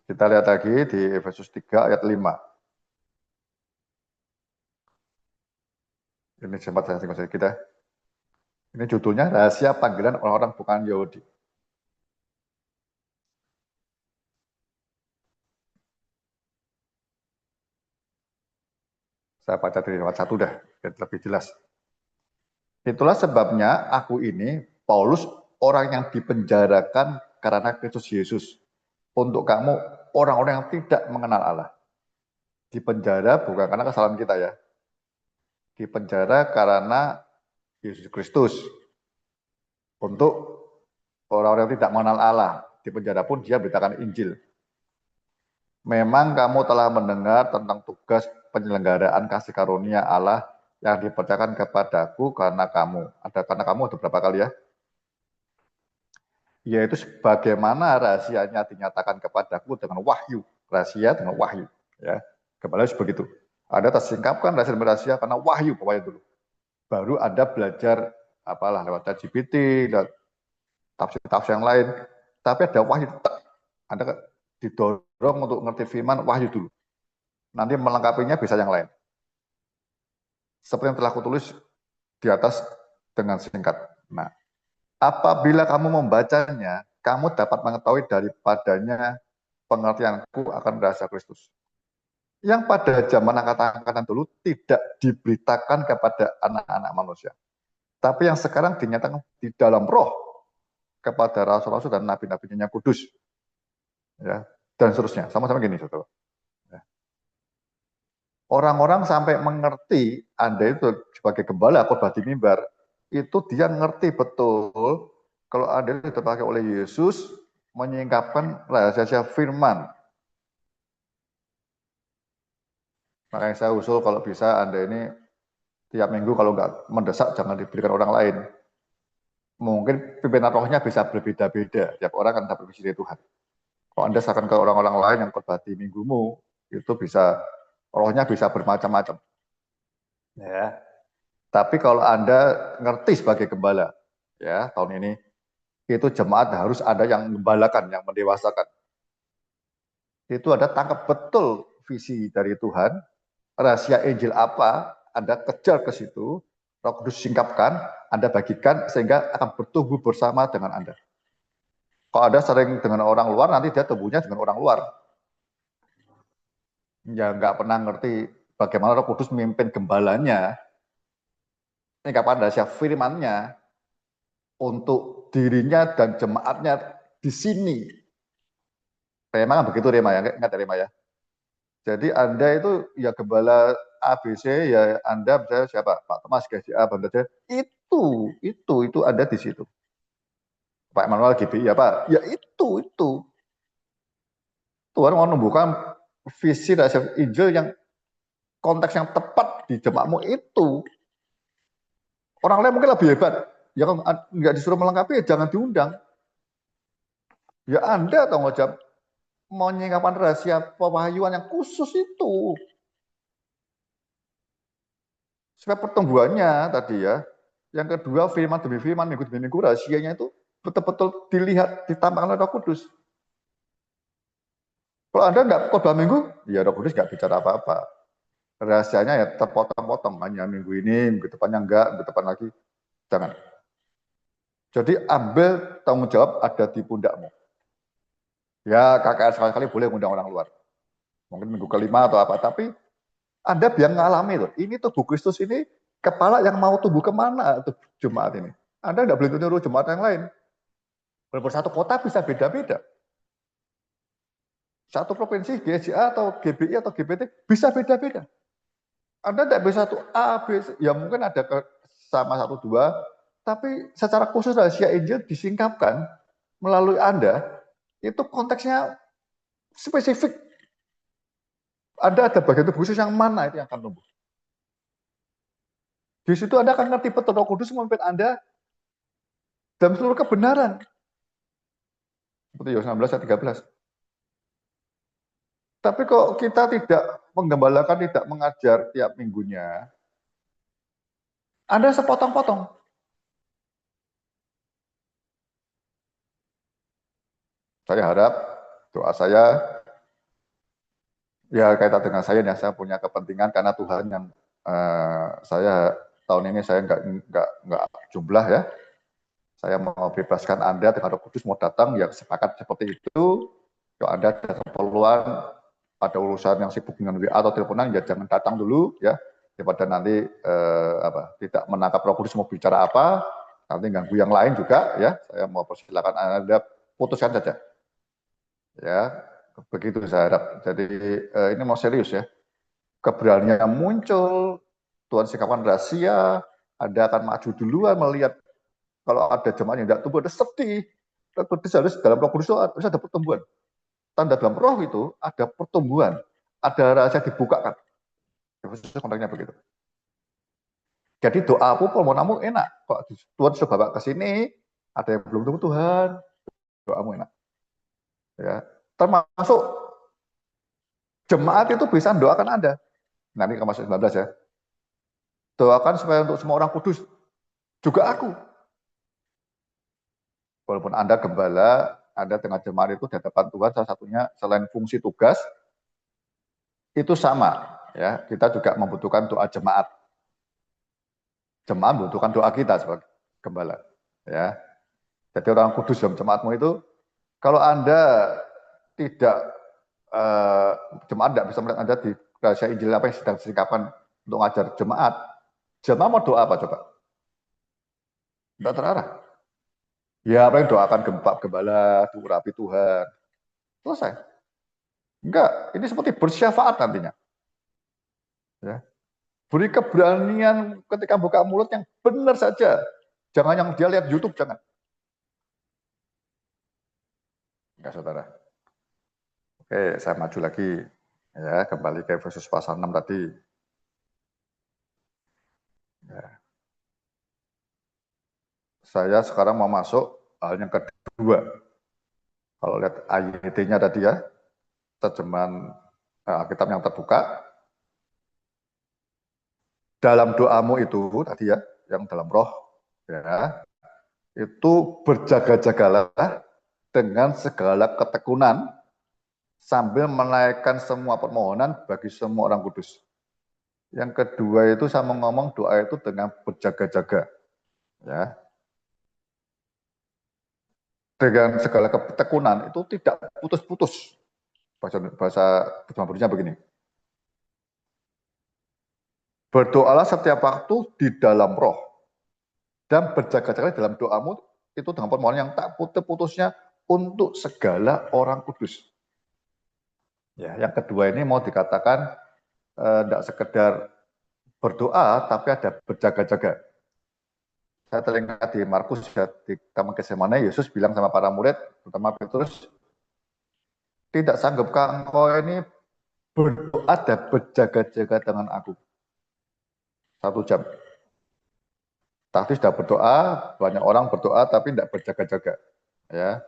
Kita lihat lagi di Efesus 3 ayat 5. Ini jemaat saya kita. Ini judulnya rahasia panggilan orang-orang bukan Yahudi. Saya baca dari ayat 1 dah, biar lebih jelas. Itulah sebabnya aku ini, Paulus, orang yang dipenjarakan karena Kristus Yesus. Untuk kamu, orang-orang yang tidak mengenal Allah. Dipenjara bukan karena kesalahan kita ya. di penjara karena Yesus Kristus. Untuk orang-orang yang tidak mengenal Allah, di penjara pun dia beritakan Injil. Memang kamu telah mendengar tentang tugas penyelenggaraan kasih karunia Allah yang dipercayakan kepadaku karena kamu. Karena kamu ada berapa kali ya? Yaitu sebagaimana rahasianya dinyatakan kepadaku dengan wahyu. Rahasia dengan wahyu. Ya, kembali begitu. Anda tersingkapkan rahasia karena wahyu pokoknya dulu. Baru Anda belajar apalah lewat ChatGPT, lewat tafsir-tafsir yang lain. Tapi ada wahyu. Anda didorong untuk ngerti firman wahyu dulu. Nanti melengkapinya bisa yang lain. Seperti yang telah kutulis di atas dengan singkat. Nah, apabila kamu membacanya, kamu dapat mengetahui daripadanya pengertianku akan rahasia Kristus. Yang pada zaman angkatan dulu tidak diberitakan kepada anak-anak manusia. Tapi yang sekarang dinyatakan di dalam roh kepada rasul-rasul dan nabi-nabinya yang kudus. Ya, dan seterusnya. Sama-sama gini, saudara. Ya. Orang-orang sampai mengerti Anda itu sebagai gembala khotbah di mimbar, itu dia ngerti betul kalau Anda itu dipakai oleh Yesus menyingkapkan rahasia firman. Makanya saya usul kalau bisa Anda ini tiap minggu kalau nggak mendesak jangan diberikan orang lain. Mungkin pimpinan rohnya bisa berbeda-beda. Tiap orang kan dapat visi dari Tuhan. Kalau Anda saran ke orang-orang lain yang khotbah di minggumu, itu bisa rohnya bisa bermacam-macam. Ya. Tapi kalau Anda ngerti sebagai gembala, ya tahun ini itu jemaat harus ada yang menggembalakan, yang mendewasakan. Itu ada tangkap betul visi dari Tuhan, rahasia Injil apa, Anda kejar ke situ, Roh Kudus singkapkan, Anda bagikan sehingga akan bertumbuh bersama dengan Anda. Kalau Anda sering dengan orang luar, nanti dia tumbuhnya dengan orang luar. Ya nggak pernah ngerti bagaimana Roh Kudus memimpin gembalanya, singkapan rahasia firman-Nya untuk dirinya dan jemaatnya di sini. Rema kan begitu Rema ya, ingat Rema ya. Jadi Anda itu ya gembala ABC ya Anda misalnya siapa Pak Thomas GCA Bandar itu Anda di situ. Pak Manuel GBI ya Pak, ya itu. Tuhan mau menumbuhkan visi rahasia Injil yang konteks yang tepat di jemaatmu itu. Orang lain mungkin lebih hebat. Ya kalau nggak disuruh melengkapi, ya jangan diundang. Ya Anda tanggung jawab menyingkapkan rahasia pewahyuan yang khusus itu. Supaya pertumbuhannya tadi ya. Yang kedua, firman demi firman, minggu demi minggu, rahasianya itu betul-betul dilihat, ditampakkan oleh Roh Kudus. Kalau Anda nggak khotbah minggu, ya Roh Kudus nggak bicara apa-apa. Rahasianya ya terpotong-potong, hanya minggu ini, minggu depannya enggak, minggu depan lagi. Jangan. Jadi ambil tanggung jawab ada di pundakmu. Ya KKR sekali-kali boleh undang orang luar. Mungkin minggu kelima atau apa, tapi Anda biar ngalami loh. Ini tubuh Kristus ini kepala yang mau tumbuh kemana tuh jemaat ini. Anda nggak boleh tiru jemaat yang lain. Walaupun satu kota bisa beda-beda. Satu provinsi GSJA atau GBI atau GPT bisa beda-beda. Anda tidak bisa satu A, B, ya mungkin ada sama satu dua, tapi secara khusus rahasia Injil disingkapkan melalui Anda, itu konteksnya spesifik. Anda ada bagian tubuh khusus yang mana itu yang akan tumbuh. Di situ Anda akan ngerti betul Roh Kudus memimpin Anda dalam seluruh kebenaran. Seperti Yohanes 16 ayat 13. Tapi kok kita tidak menggembalakan, tidak mengajar tiap minggunya, Anda sepotong-potong. Saya harap doa saya, ya kaitan dengan saya punya kepentingan karena Tuhan yang saya tahun ini saya nggak jumlah ya. Saya mau bebaskan Anda dengan Roh Kudus mau datang, ya sepakat seperti itu. Kalau Anda ada keperluan, ada urusan yang sibuk dengan WA atau teleponan, ya jangan datang dulu ya. Daripada nanti tidak menangkap Roh Kudus mau bicara apa, nanti ganggu yang lain juga ya. Saya mau persilakan Anda putuskan saja. Ya, begitu saya harap. Jadi ini mau serius ya. Keberanian muncul, Tuhan singkapkan rahasia, Anda akan maju duluan melihat kalau ada jemaat yang tidak tumbuh, ada sedih. Harus dalam Roh Kudus harus ada pertumbuhan. Tanda dalam Roh itu ada pertumbuhan, ada rahasia dibukakan. Efesus konteksnya begitu. Jadi doamu, permohonanmu enak. Kok Tuhan sudah bawa ke sini, ada yang belum tumbuh Tuhan, doamu enak. Ya, termasuk jemaat itu bisa doakan Anda. Nanti ke masuk 19 ya. Doakan supaya untuk semua orang kudus, juga aku. Walaupun Anda gembala, Anda dengan jemaat itu di hadapan Tuhan, salah satunya selain fungsi tugas, itu sama. Ya, kita juga membutuhkan doa jemaat. Jemaat membutuhkan doa kita sebagai gembala. Ya, jadi orang kudus dalam jemaatmu itu, kalau Anda tidak, jemaat tidak bisa melihat Anda di rahasia Injil apa yang sedang disingkapkan untuk ngajar jemaat, jemaat mau doa apa coba? Tidak terarah. Ya, apa yang doakan gembala, diurapi Tuhan. Selesai. Enggak, ini seperti bersyafaat nantinya. Ya. Beri keberanian ketika buka mulut yang benar saja. Jangan yang dia lihat YouTube, jangan. Enggak, saudara. Oke, saya maju lagi. Ya, kembali ke Efesus pasal 6 tadi. Ya. Saya sekarang mau masuk hal yang kedua. Kalau lihat AYT-nya tadi ya, terjemahan Alkitab yang terbuka. Dalam doamu itu tadi ya, yang dalam roh, ya, itu berjaga-jagalah dengan segala ketekunan sambil menaikkan semua permohonan bagi semua orang kudus. Yang kedua itu saya mau ngomong doa itu dengan berjaga-jaga, ya. Dengan segala ketekunan itu tidak putus-putus. Bahasa terjemahannya begini. Berdoalah setiap waktu di dalam roh dan berjaga-jaga dalam doamu itu dengan permohonan yang tak putus-putusnya untuk segala orang kudus. Ya, yang kedua ini mau dikatakan tidak sekedar berdoa, tapi ada berjaga-jaga. Saya teringat di Markus ya, di Taman Getsemane, Yesus bilang sama para murid, terutama Petrus, tidak sanggupkah engkau ini berdoa dan berjaga-jaga dengan aku 1 jam. Tadi sudah berdoa, banyak orang berdoa tapi tidak berjaga-jaga. Ya,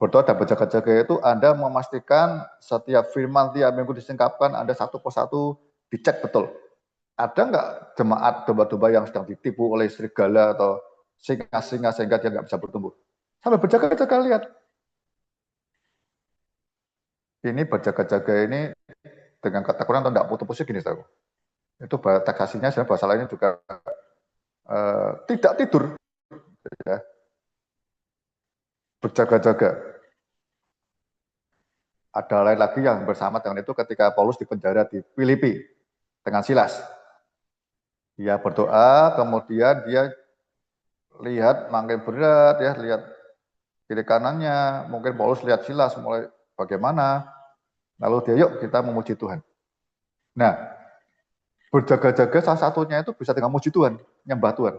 berdoa dan berjaga-jaga itu Anda memastikan setiap firman tiap minggu disingkapkan, Anda satu persatu dicek betul. Ada nggak jemaat domba-domba yang sedang ditipu oleh serigala atau singa-singa sehingga dia nggak bisa bertumbuh? Sampai berjaga-jaga lihat. Ini berjaga-jaga ini dengan ketekunan atau tidak putus-putus gini, saudara. Itu teks aslinya sebenarnya bahasa lainnya juga tidak tidur, ya. Berjaga-jaga. Ada lain lagi yang bersama dengan itu ketika Paulus di penjara di Filipi dengan Silas. Dia berdoa, kemudian dia lihat makin berat, ya, lihat kiri kanannya, mungkin Paulus lihat Silas mulai bagaimana, lalu dia yuk kita memuji Tuhan. Nah, berjaga-jaga salah satunya itu bisa dengan memuji Tuhan, nyembah Tuhan.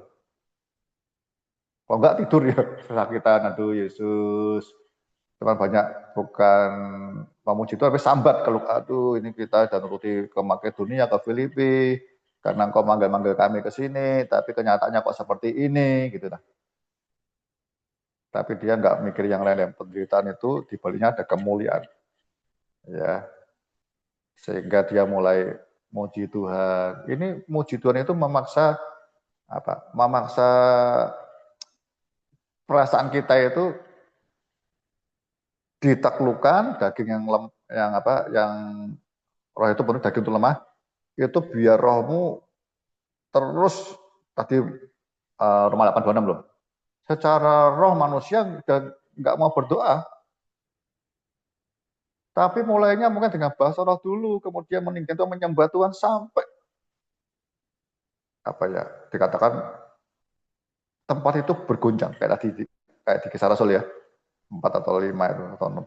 Kalau enggak tidur ya, kesakitan, aduh Yesus, teman banyak bukan memuji Tuhan, tapi sambat kalau aduh ini kita dan nuruti ke Makedonia, ke Filipi, karena engkau manggil-manggil kami ke sini, tapi kenyataannya kok seperti ini, gitu. Nah. Tapi dia nggak mikir yang lain, penderitaan itu di baliknya ada kemuliaan, ya, sehingga dia mulai muji Tuhan. Ini muji Tuhan itu memaksa apa? Memaksa perasaan kita itu ditaklukkan, daging yang roh itu penuh, daging itu lemah, itu biar rohmu terus tadi Roma 8:26 loh. Secara roh manusia nggak mau berdoa, tapi mulainya mungkin dengan bahasa roh dulu, kemudian meninggal itu menyembah Tuhan sampai apa ya dikatakan tempat itu bergoncang kayak tadi kayak di Kisah Rasul ya 4 atau 5 itu atau 6.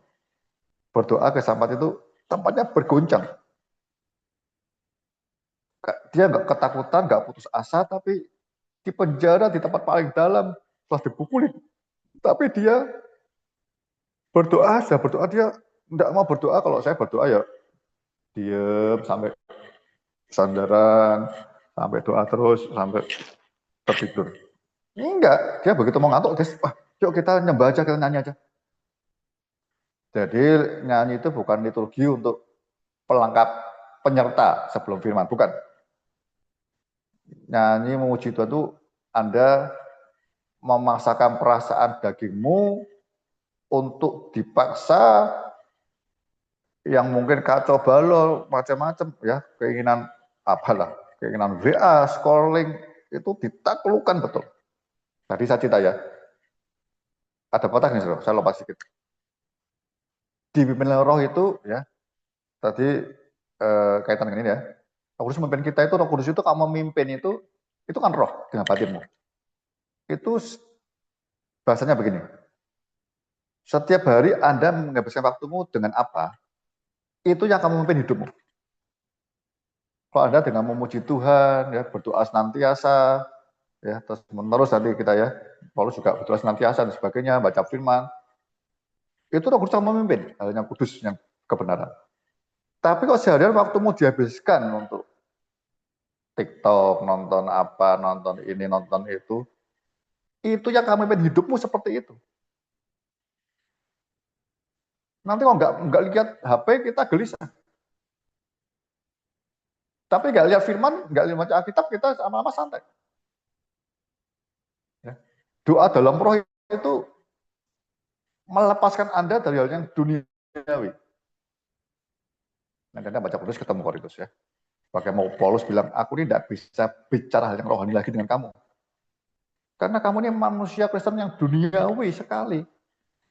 Berdoa ke tempat itu tempatnya bergoncang. dia nggak ketakutan, nggak putus asa, tapi di penjara di tempat paling dalam setelah dipukulin. Tapi dia berdoa aja, berdoa dia nggak mau berdoa. Kalau saya berdoa ya diem sampai sandaran, sampai doa terus, sampai tertidur. Enggak, dia begitu mau ngantuk, guys, wah, yuk kita nyembah aja, kita nyanyi aja. Jadi nyanyi itu bukan liturgi untuk pelengkap penyerta sebelum firman, bukan. Nyanyi memuji Tuhan itu Anda memaksakan perasaan dagingmu untuk dipaksa yang mungkin kacau balau macam-macam ya, keinginan apalah, keinginan WA, scrolling itu ditaklukkan betul. Tadi saya cerita ya, ada potong nih, saya lepas sedikit. Dipimpin oleh Roh itu ya, tadi kaitan dengan ini ya. Roh Kudus memimpin kita itu, Roh Kudus itu kalau memimpin itu kan roh dengan batinmu. Itu bahasanya begini. Setiap hari Anda menghabiskan waktumu dengan apa? Itu yang akan memimpin hidupmu. Kalau Anda dengan memuji Tuhan, ya berdoa senantiasa, ya terus menerus nanti kita ya, Paulus juga berdoa senantiasa dan sebagainya, baca firman, itu Roh Kudus yang memimpin, halnya kudus yang kebenaran. Tapi kalau seharian waktumu dihabiskan untuk TikTok, nonton apa, nonton ini, nonton itu yang akan memimpin hidupmu seperti itu. Nanti kalau nggak lihat HP kita gelisah. Tapi nggak lihat firman, nggak lihat baca Alkitab, kita lama-lama santai. Ya. Doa dalam roh itu melepaskan Anda dari hal yang duniawi. Nanti Anda baca Korintus ketemu Korintus ya. Bagaimana Paulus bilang, aku ini tidak bisa bicara hal yang rohani lagi dengan kamu. Karena kamu ini manusia Kristen yang duniawi sekali.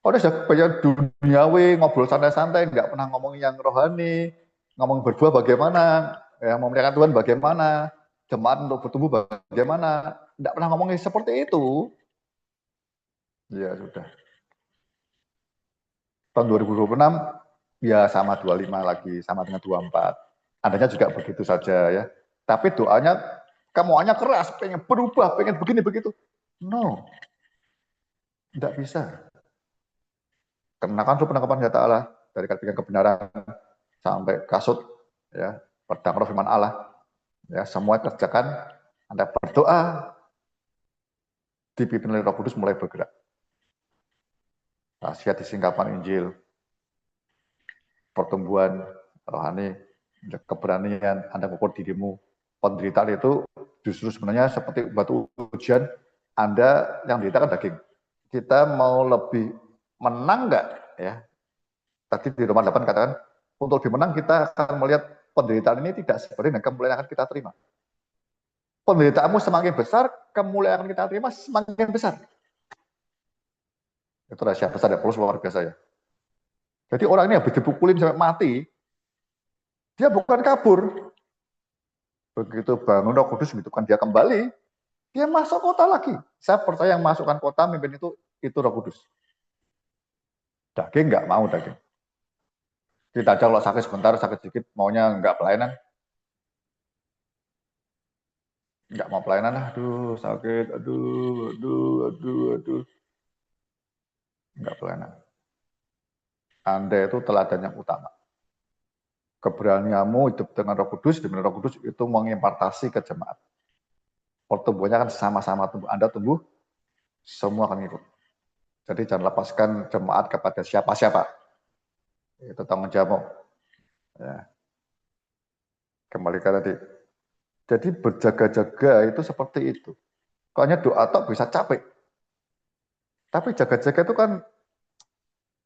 Kalau sudah banyak duniawi, ngobrol santai-santai, nggak pernah ngomong yang rohani, ngomong berdua bagaimana, ya, memuliakan Tuhan bagaimana, jemaat untuk bertumbuh bagaimana, nggak pernah ngomongin seperti itu. Ya sudah. Tahun 2026 ya sama 25 lagi, sama dengan 24. Andanya juga begitu saja ya. Tapi doanya, kamuannya keras, pengen berubah, pengen begini begitu. No, tidak bisa. Karena kan penangkapan data Allah dari kata kebenaran sampai kasut, ya pedang roh firman Allah, ya semua kerjakan. Anda berdoa, dipimpin oleh Roh Kudus mulai bergerak. Rahasia disingkapan Injil, pertumbuhan rohani, keberanian, Anda mengukur dirimu. Penderitaan itu justru sebenarnya seperti batu ujian, Anda yang menderita kan daging. Kita mau lebih menang nggak? Ya, tadi di Roma 8 katakan, untuk lebih menang kita akan melihat penderitaan ini tidak seperti dengan kemuliaan yang akan kita terima. Penderitaanmu semakin besar, kemuliaan yang kita terima semakin besar. Itu rahasia besar ya, Paulus luar biasa ya. Jadi orang ini habis dipukulin sampai mati, dia bukan kabur. Begitu bangun Roh Kudus menghidupkan dia kembali, dia masuk kota lagi. Saya percaya yang masukkan kota mimpin itu Roh Kudus. Daging nggak mau daging. Kita aja kalau sakit sebentar, sakit sedikit, maunya nggak pelayanan. Nggak mau pelayanan, aduh sakit, aduh. Nggak pelayanan. Anda itu teladan yang utama. Keberanianmu hidup dengan Roh Kudus, dengan Roh Kudus itu mengimpartasi ke jemaat. Pertumbuhannya kan sama-sama tumbuh. Anda tumbuh, semua akan ikut. Jadi jangan lepaskan jemaat kepada siapa-siapa. Itu tanggung jawabmu. Ya. Kembali ke tadi. Jadi berjaga-jaga itu seperti itu. Soalnya doa tok bisa capek. Tapi jaga-jaga itu kan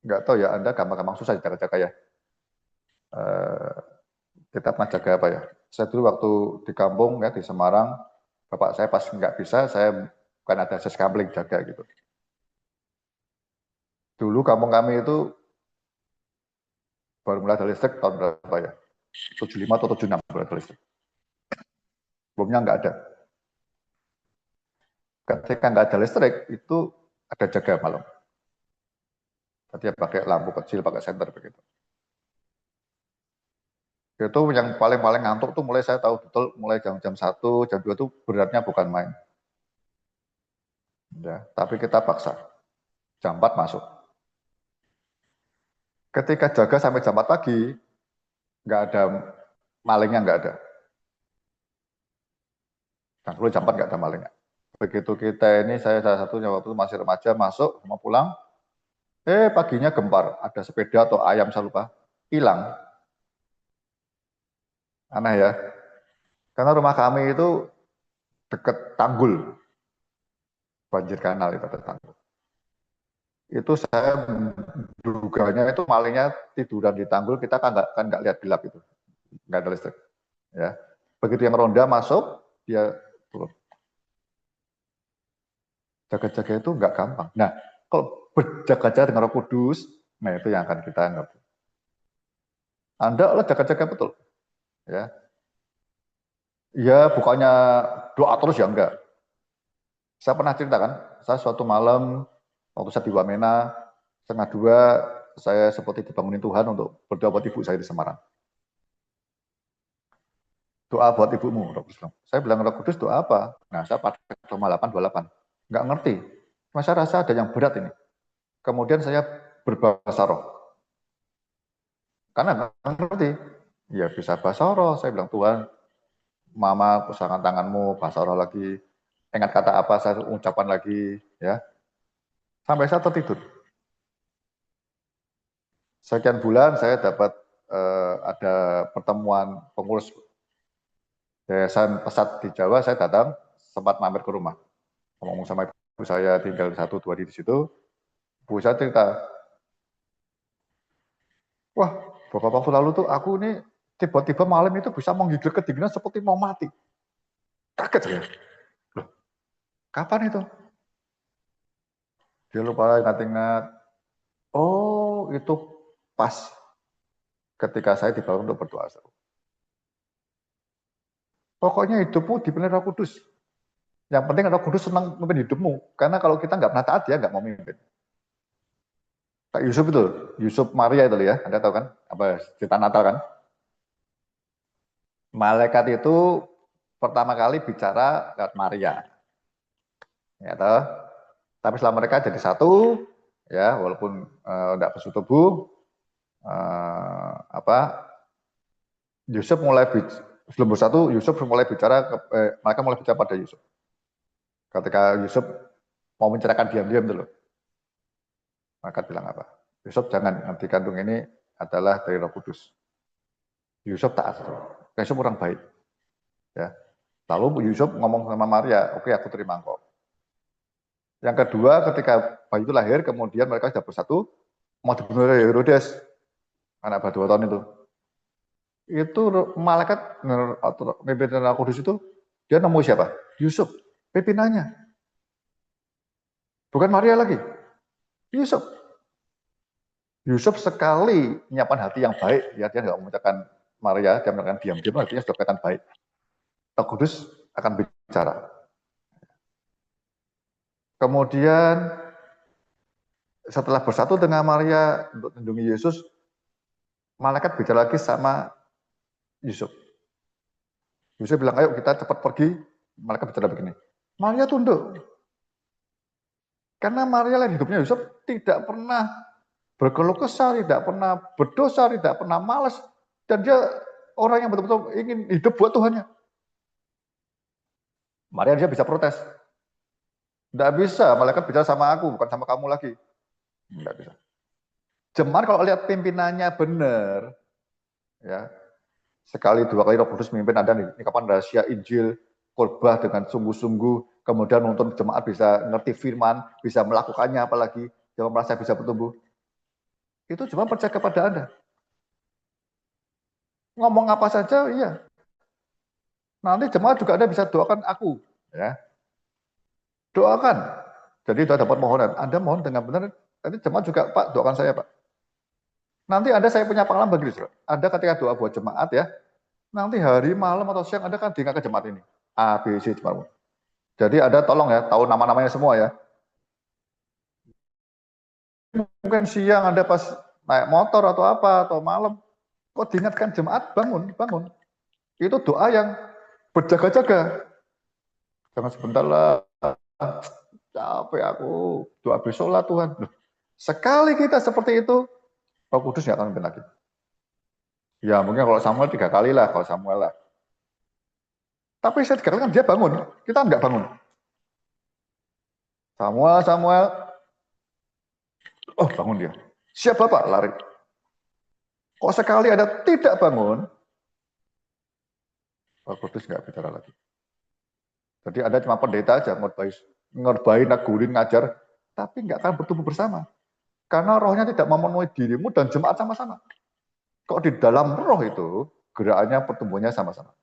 nggak tahu ya, Anda gampang-gampang susah jaga-jaga ya. Kita pernah jaga apa ya? Saya dulu waktu di kampung ya di Semarang, bapak saya pas nggak bisa, saya kan ada seskampling jaga gitu. Dulu kampung kami itu baru mulai ada listrik tahun berapa ya? 75 atau 76 baru ada listrik. Sebelumnya nggak ada. Ketika nggak ada listrik, itu ada jaga malam. Tadi pakai lampu kecil, pakai senter begitu. Itu yang paling-paling ngantuk tuh mulai saya tahu betul mulai jam 1, jam 2 tuh beratnya bukan main. Ya, tapi kita paksa. Jam 4 masuk. Ketika jaga sampai jam 4 pagi, nggak ada malingnya, nggak ada. Dan dulu jam 4 nggak ada malingnya. Begitu kita ini, saya salah satunya waktu itu masih remaja, masuk, mau pulang, paginya gempar, ada sepeda atau ayam saya lupa, hilang. Aneh ya, karena rumah kami itu dekat tanggul, banjir kanal itu ada tanggul. Itu saya duganya itu malingnya tiduran di tanggul, kita kan nggak lihat gelap itu, nggak ada listrik. Ya, begitu yang ronda masuk, dia turun. Jaga-jaga itu nggak gampang. Nah, kalau berjaga-jaga dengan Roh Kudus, nah itu yang akan kita anggap. Anda oleh jaga-jaga betul, ya. Ya, bukannya doa terus ya enggak. Saya pernah ceritakan, saya suatu malam waktu saya di Wamena, 1:30 saya seperti dibangunin Tuhan untuk berdoa buat ibu saya di Semarang. Doa buat ibumu, Roh Kudus. Saya bilang, Roh Kudus doa apa? Nah, saya pakai Roma 8:28. Nggak ngerti. Cuma saya rasa ada yang berat ini. Kemudian saya berbahasa roh. Karena nggak ngerti. Ya bisa bahasa roh. Saya bilang, Tuhan, Mama pesangan tanganmu, bahasa roh lagi. Ingat kata apa, saya ucapan lagi. Ya. Sampai saya tertidur. Sekian bulan saya dapat ada pertemuan pengurus Yayasan Pesat di Jawa, saya datang, sempat mampir ke rumah. Ngomong sama ibu saya, tinggal 1-2 hari di situ. Ibu saya cerita, wah, beberapa waktu lalu tuh aku ini tiba-tiba malam itu bisa menggigil kedinginan seperti mau mati. Kaget saya. Loh, kapan itu? Dia lupa ingat-ingat. Oh, itu pas ketika saya dibangun untuk berdoa. Pokoknya hidupmu dipimpin Roh Kudus. Yang penting Roh Kudus senang memimpin hidupmu. Karena kalau kita nggak pernah taat, dia nggak mau memimpin. Pak Yusuf itu, Yusuf Maria itu ya, Anda tahu kan? Apa cerita Natal kan? Malaikat itu pertama kali bicara lewat Maria. Ya toh? Tapi setelah mereka jadi satu, ya walaupun tidak bersetubuh, Yusuf mulai sebelum bersatu, Yusuf mulai bicara, mereka mulai bicara pada Yusuf. Ketika Yusuf mau mencerahkan diam-diam dulu, maka bilang apa? Yusuf jangan, nanti kandung ini adalah dari Roh Kudus. Yusuf taat. Yusuf orang baik. Ya. Lalu Yusuf ngomong sama Maria, oke, aku terima engkau. Yang kedua, ketika bayi itu lahir, kemudian mereka sudah bersatu, mau dibunuh oleh Herodes, anak 2 tahun itu. Itu malaikat pimpinan Roh Kudus itu, dia nemu siapa? Yusuf, pimpinannya. Bukan Maria lagi, Yusuf. Yusuf sekali menyiapkan hati yang baik, ya dia nggak memecahkan Maria, dia melakukan diam-diam, artinya sudah kelihatan baik. Roh Kudus akan bicara. Kemudian setelah bersatu dengan Maria untuk melindungi Yesus, malaikat bicara lagi sama Yusuf. Yusuf bilang, ayo kita cepat pergi. Malaikat bicara begini, Maria tunduk. Karena Maria lain hidupnya Yusuf tidak pernah berkeluh kesah, tidak pernah berdosa, tidak pernah malas. Dan dia orang yang betul-betul ingin hidup buat Tuhannya. Maria dia bisa protes. Tidak bisa, malaikat bicara sama aku, bukan sama kamu lagi. Tidak bisa. Cuman kalau lihat pimpinannya benar, ya sekali 2 kali Roh Kudus memimpin Anda ini kapan rahasia Injil, khotbah dengan sungguh-sungguh, kemudian nonton jemaat bisa ngerti firman, bisa melakukannya, apalagi jangan merasa bisa bertumbuh. Itu cuma percaya kepada Anda. Ngomong apa saja, iya. Nanti jemaat juga Anda bisa doakan aku, ya. Doakan. Jadi sudah dapat mohonan. Anda mohon dengan benar. Nanti jemaat juga, Pak, doakan saya, Pak. Nanti Anda saya punya pengalaman begini, saudara. Anda ketika doa buat jemaat ya, nanti hari, malam, atau siang Anda kan diingat ke jemaat ini. A, B, C, jemaat. Jadi Anda tolong ya, tahu nama-namanya semua ya. Mungkin siang Anda pas naik motor atau apa, atau malam, Kok diingatkan jemaat, bangun, bangun. Itu doa yang berjaga-jaga. Jangan sebentar lah, capek aku, doa besok lah Tuhan. Loh, sekali kita seperti itu, Roh Kudus nggak akan pimpin lagi. Ya mungkin kalau Samuel 3 kali lah, kalau Samuel lah. Tapi saya 3 kali kan dia bangun, kita nggak bangun. Samuel, oh bangun dia. Siap Bapak, lari. Kok sekali ada tidak bangun, Roh Kudus nggak bicara lagi. Jadi ada cuma pendeta aja, ngorbain, nagurin, ngajar, tapi nggak akan bertumbuh bersama. Karena rohnya tidak memenuhi dirimu dan jemaat sama-sama. Kok di dalam roh itu, gerakannya, pertumbuhannya sama-sama.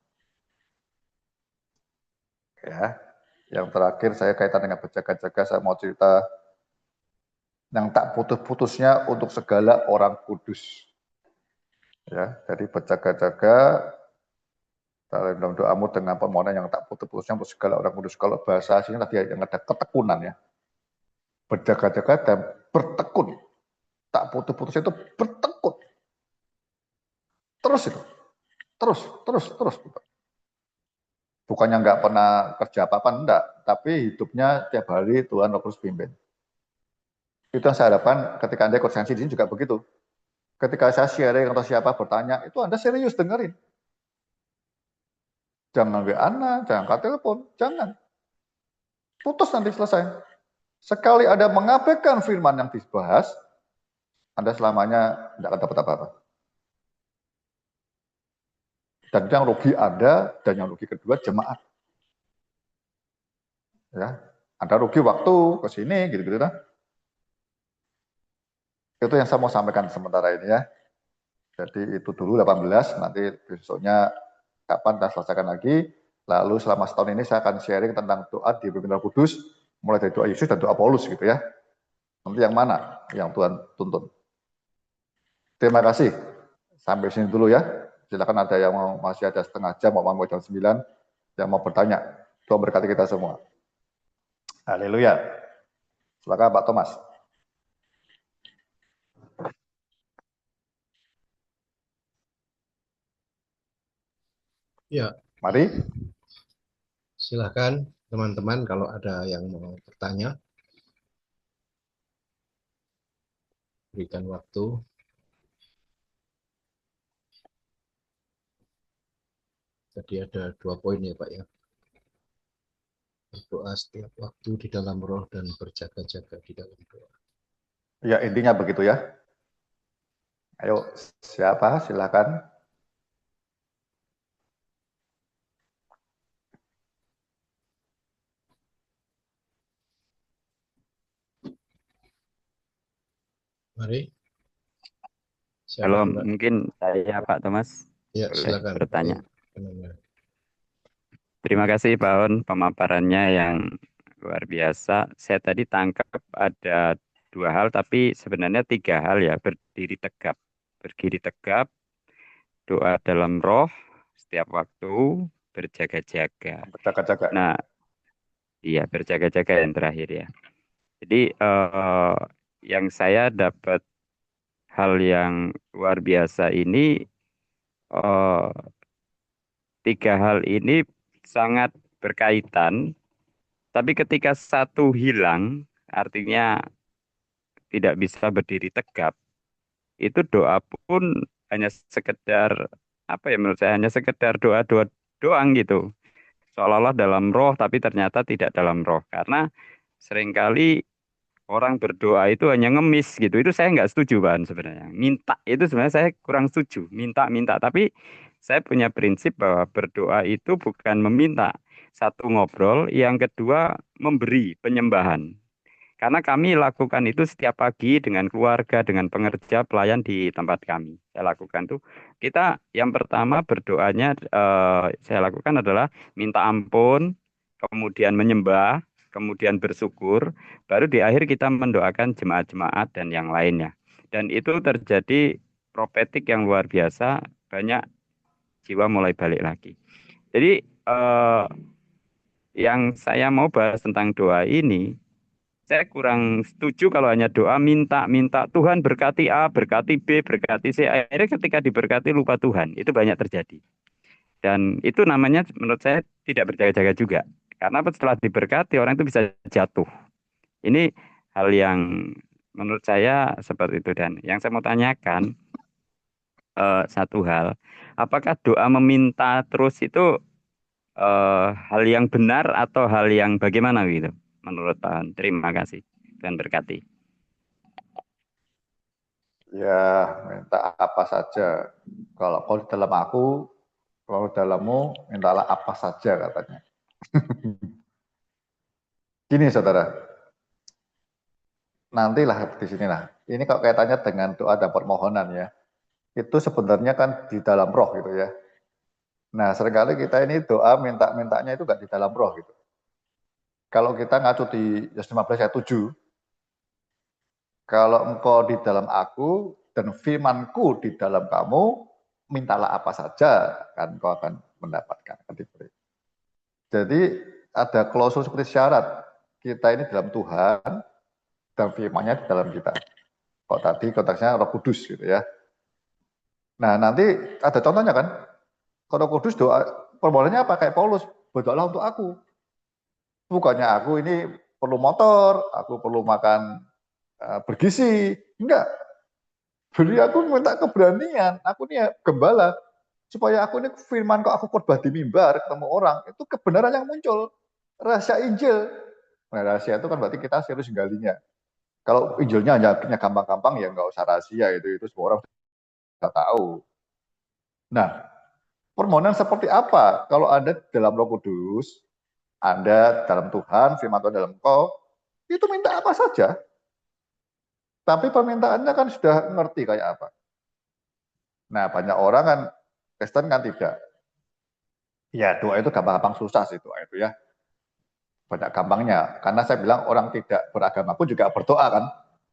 Ya, yang terakhir saya kaitan dengan berjaga-jaga, saya mau cerita yang tak putus-putusnya untuk segala orang kudus. Ya, jadi berjaga-jaga dalam doamu dengan permohonan yang tak putus-putusnya untuk segala orang kudus. Kalau bahasa aslinya tadi yang ada ketekunan ya. Berjaga-jaga dan bertekun. Tak putus-putusnya itu bertekun. Terus itu. Terus. Bukannya nggak pernah kerja apa-apa, enggak. Tapi hidupnya tiap hari Tuhan Roh Kudus pimpin. Itu yang saya harapkan ketika Anda ikut sensi di sini juga begitu. Ketika saya sharing atau siapa bertanya, itu Anda serius dengerin. Jangan WA, jangan angkat telepon, jangan. Putus nanti selesai. Sekali Anda mengabaikan firman yang dibahas, Anda selamanya tidak akan dapat apa-apa. Dan yang rugi Anda, dan yang rugi kedua jemaat. Ya, Anda rugi waktu ke sini, gitu-gitu. Nah. Itu yang saya mau sampaikan sementara ini ya. Jadi itu dulu 18, nanti besoknya kapan kita selesaikan lagi. Lalu selama setahun ini saya akan sharing tentang doa di Roh Kudus, mulai dari doa Yesus dan doa Paulus gitu ya. Nanti yang mana yang Tuhan tuntun. Terima kasih. Sampai sini dulu ya. Silakan ada yang mau, masih ada setengah jam, mau jam 9, yang mau bertanya. Tuhan berkati kita semua. Haleluya. Silakan Pak Thomas. Ya, Mari. silakan teman-teman kalau ada yang mau bertanya. Berikan waktu. Tadi ada 2 poin ya Pak ya. Berdoa setiap waktu di dalam roh dan berjaga-jaga di dalam doa. Ya intinya begitu ya. Ayo siapa silakan. Mari. Siapa Halo, Mbak? mungkin saya Pak Thomas Ya, boleh silakan Pak. bertanya. Ya. Terima kasih Pak On, pemaparannya yang luar biasa. Saya tadi tangkap ada 2 hal, tapi sebenarnya 3 hal ya. Berdiri tegap, doa dalam roh, setiap waktu, berjaga-jaga. Berjaga-jaga. Nah, iya berjaga-jaga yang terakhir ya. Jadi yang saya dapat hal yang luar biasa ini, eh, 3 hal ini sangat berkaitan. Tapi ketika satu hilang, artinya tidak bisa berdiri tegap, itu doa pun hanya sekedar apa ya menurut saya hanya sekedar doa-doa doang gitu. Seolah-olah dalam roh tapi ternyata tidak dalam roh. Karena seringkali orang berdoa itu hanya ngemis gitu. Itu saya nggak setuju Pak sebenarnya. Minta itu sebenarnya saya kurang setuju. Minta-minta. Tapi saya punya prinsip bahwa berdoa itu bukan meminta. Satu ngobrol, yang kedua memberi penyembahan. Karena kami lakukan itu setiap pagi dengan keluarga, dengan pengerja, pelayan di tempat kami. Saya lakukan tuh. Kita yang pertama berdoanya saya lakukan adalah minta ampun, kemudian menyembah, kemudian bersyukur, baru di akhir kita mendoakan jemaat-jemaat dan yang lainnya. Dan itu terjadi profetik yang luar biasa, banyak jiwa mulai balik lagi. Jadi yang saya mau bahas tentang doa ini, Saya kurang setuju kalau hanya doa minta Tuhan berkati A, berkati B, berkati C. Akhirnya ketika diberkati lupa Tuhan. Itu banyak terjadi. Dan itu namanya menurut saya tidak berjaga-jaga juga. Karena setelah diberkati orang itu bisa jatuh. Ini hal yang menurut saya seperti itu. Dan yang saya mau tanyakan satu hal, apakah doa meminta terus itu hal yang benar atau hal yang bagaimana gitu? Menurut Tuhan. Terima kasih. Tuhan berkati. Ya, minta apa saja. Kalau kau di dalam aku, kalau dalammu, mintalah apa saja katanya. Gini saudara, nantilah di sini lah. Ini kalau kaitannya dengan doa dan permohonan ya, itu sebenarnya kan di dalam roh gitu ya. Nah seringkali kita ini doa minta-mintanya itu nggak di dalam roh gitu. Kalau kita ngacu di Yohanes 15 ayat 7, kalau engkau di dalam aku dan firmanku di dalam kamu, mintalah apa saja, kan kau akan mendapatkan, akan diberi. Jadi ada klausul seperti syarat, kita ini dalam Tuhan, dan firman-Nya di dalam kita. Kok tadi konteksnya Roh Kudus gitu ya. Nah nanti ada contohnya kan, kalau Roh Kudus doa, permohonannya apa? Kayak Paulus, berdoalah untuk aku. Bukannya aku ini perlu motor, aku perlu makan bergizi, enggak. Beri aku minta keberanian, aku ini gembala, supaya aku ini firman kok aku khotbah di mimbar, ketemu orang, itu kebenaran yang muncul, rahasia Injil. Nah rahasia itu kan berarti kita serius galinya. Kalau Injilnya hanya gampang-gampang ya nggak usah rahasia, itu semua orang sudah tahu. Nah, permohonan seperti apa? Kalau Anda dalam Roh Kudus, Anda dalam Tuhan, firman Tuhan dalam Engkau, itu minta apa saja. Tapi permintaannya kan sudah ngerti kayak apa. Nah, banyak orang kan Kristen kan tidak. Ya, doa itu gampang-gampang susah sih doa itu ya. Banyak gampangnya. Karena saya bilang orang tidak beragama pun juga berdoa kan.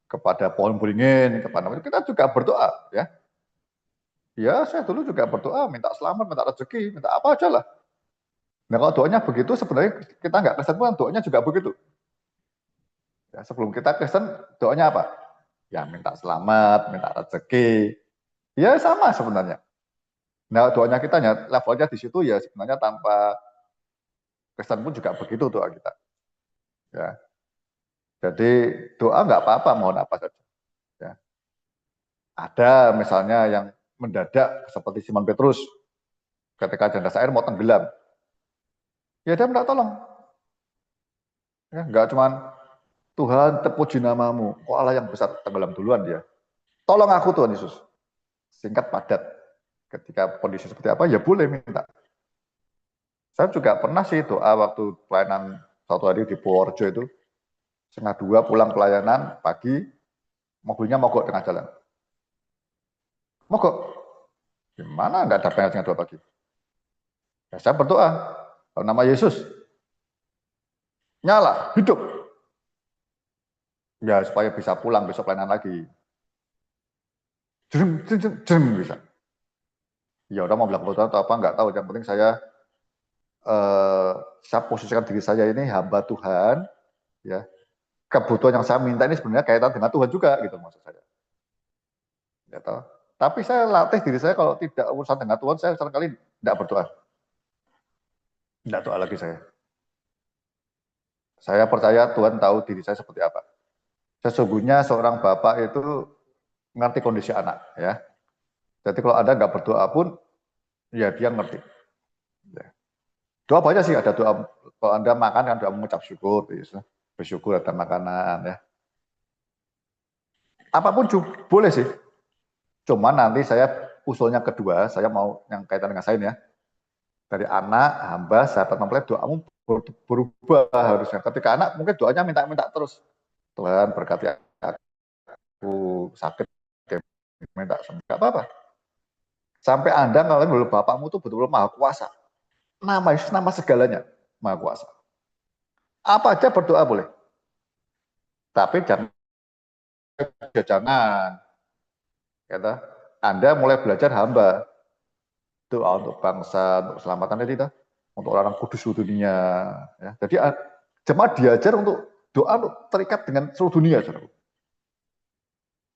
Kepada pohon beringin, kepada kita juga berdoa ya. Ya, saya dulu juga berdoa, minta selamat, minta rezeki, minta apa aja lah. Nah, kalau doanya begitu, sebenarnya kita nggak Kristen pun doanya juga begitu. Ya, sebelum kita Kristen, doanya apa? Ya, minta selamat, minta rezeki. Ya, sama sebenarnya. Nah, doanya kita levelnya di situ ya sebenarnya tanpa Kristen pun juga begitu doa kita. Ya. Jadi doa nggak apa-apa, mohon apa saja. Ya. Ada misalnya yang mendadak seperti Simon Petrus ketika janda air mau tenggelam. Ya dia minta tolong. Ya, nggak cuman Tuhan terpuji namamu, kok Allah yang besar tenggelam duluan dia. Tolong aku Tuhan Yesus. Singkat padat. Ketika kondisi seperti apa, ya boleh minta. Saya juga pernah sih doa waktu pelayanan satu hari di Purworejo itu, 1:30 pulang pelayanan, pagi, mobilnya mogok tengah jalan. Mogok. Gimana nggak ada pengen 2 pagi? Ya, saya berdoa, dalam nama Yesus, nyala, hidup. Ya supaya bisa pulang besok pelayanan lagi. Jeng, bisa. Ya udah mau bilang berdoa atau apa nggak tahu. Yang penting saya posisikan diri saya ini hamba Tuhan, ya. Kebutuhan yang saya minta ini sebenarnya kaitan dengan Tuhan juga, gitu maksud saya. Ya, toh. Tapi saya latih diri saya kalau tidak urusan dengan Tuhan, saya seringkali tidak berdoa. Tidak doa lagi saya. Saya percaya Tuhan tahu diri saya seperti apa. Sesungguhnya seorang bapak itu ngerti kondisi anak, ya. Jadi kalau Anda nggak berdoa pun, ya dia ngerti. Ya. Doa banyak sih, ada doa, kalau Anda makan kan doa mengucap syukur, ya. Bersyukur ada makanan ya. Apapun boleh sih. Cuman nanti saya usulnya kedua, saya mau yang kaitan dengan saya ya. Dari anak, hamba, sahabat mempelai, doamu berubah harusnya. Ketika anak mungkin doanya minta-minta terus. Tuhan berkati aku sakit, minta sembuh, nggak apa-apa. Sampai Anda ngalamin bahwa Bapakmu itu betul-betul maha kuasa. Nama Yesus, nama segalanya, maha kuasa. Apa aja berdoa boleh. Tapi jangan. Kata, Anda mulai belajar hamba. Doa untuk bangsa, untuk keselamatan kita, untuk orang kudus dunia. Ya. Jadi jemaat diajar untuk doa terikat dengan seluruh dunia, saudara.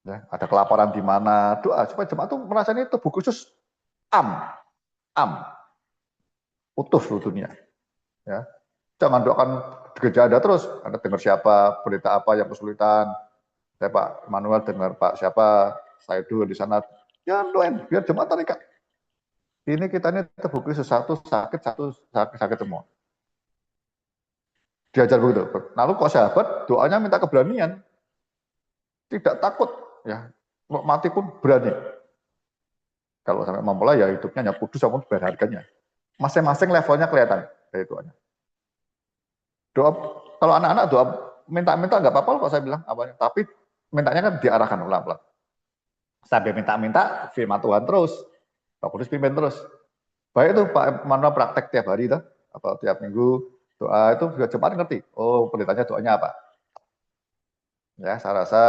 Ya, ada kelaparan di mana, doa supaya jemaat itu merasanya tubuh khusus am, utuh seluruh dunia. Ya, jangan doakan gereja ada terus. Anda dengar siapa, berita apa yang kesulitan. Saya Pak Manuel dengar Pak siapa, saya dulu di sana. Ya doain, biar jemaat terikat. Ini kita ini tubuh khusus satu sakit semua. Diajar begitu. Lalu kok sahabat doanya minta keberanian, tidak takut, ya mau mati pun berani. Kalau sampai mempelai ya hidupnya hanya kudus sama berharganya. Masing-masing levelnya kelihatan dari doanya. Doa kalau anak-anak doa minta-minta nggak apa-apa kok saya bilang awalnya, tapi mintanya kan diarahkan ulang-ulang. Sampai minta-minta firman Tuhan terus, Pak Kudus pimpin terus. Baik itu Pak Manuel praktek tiap hari itu, atau tiap minggu doa itu juga jemaat ngerti. Oh pendetanya doanya apa? Ya saya rasa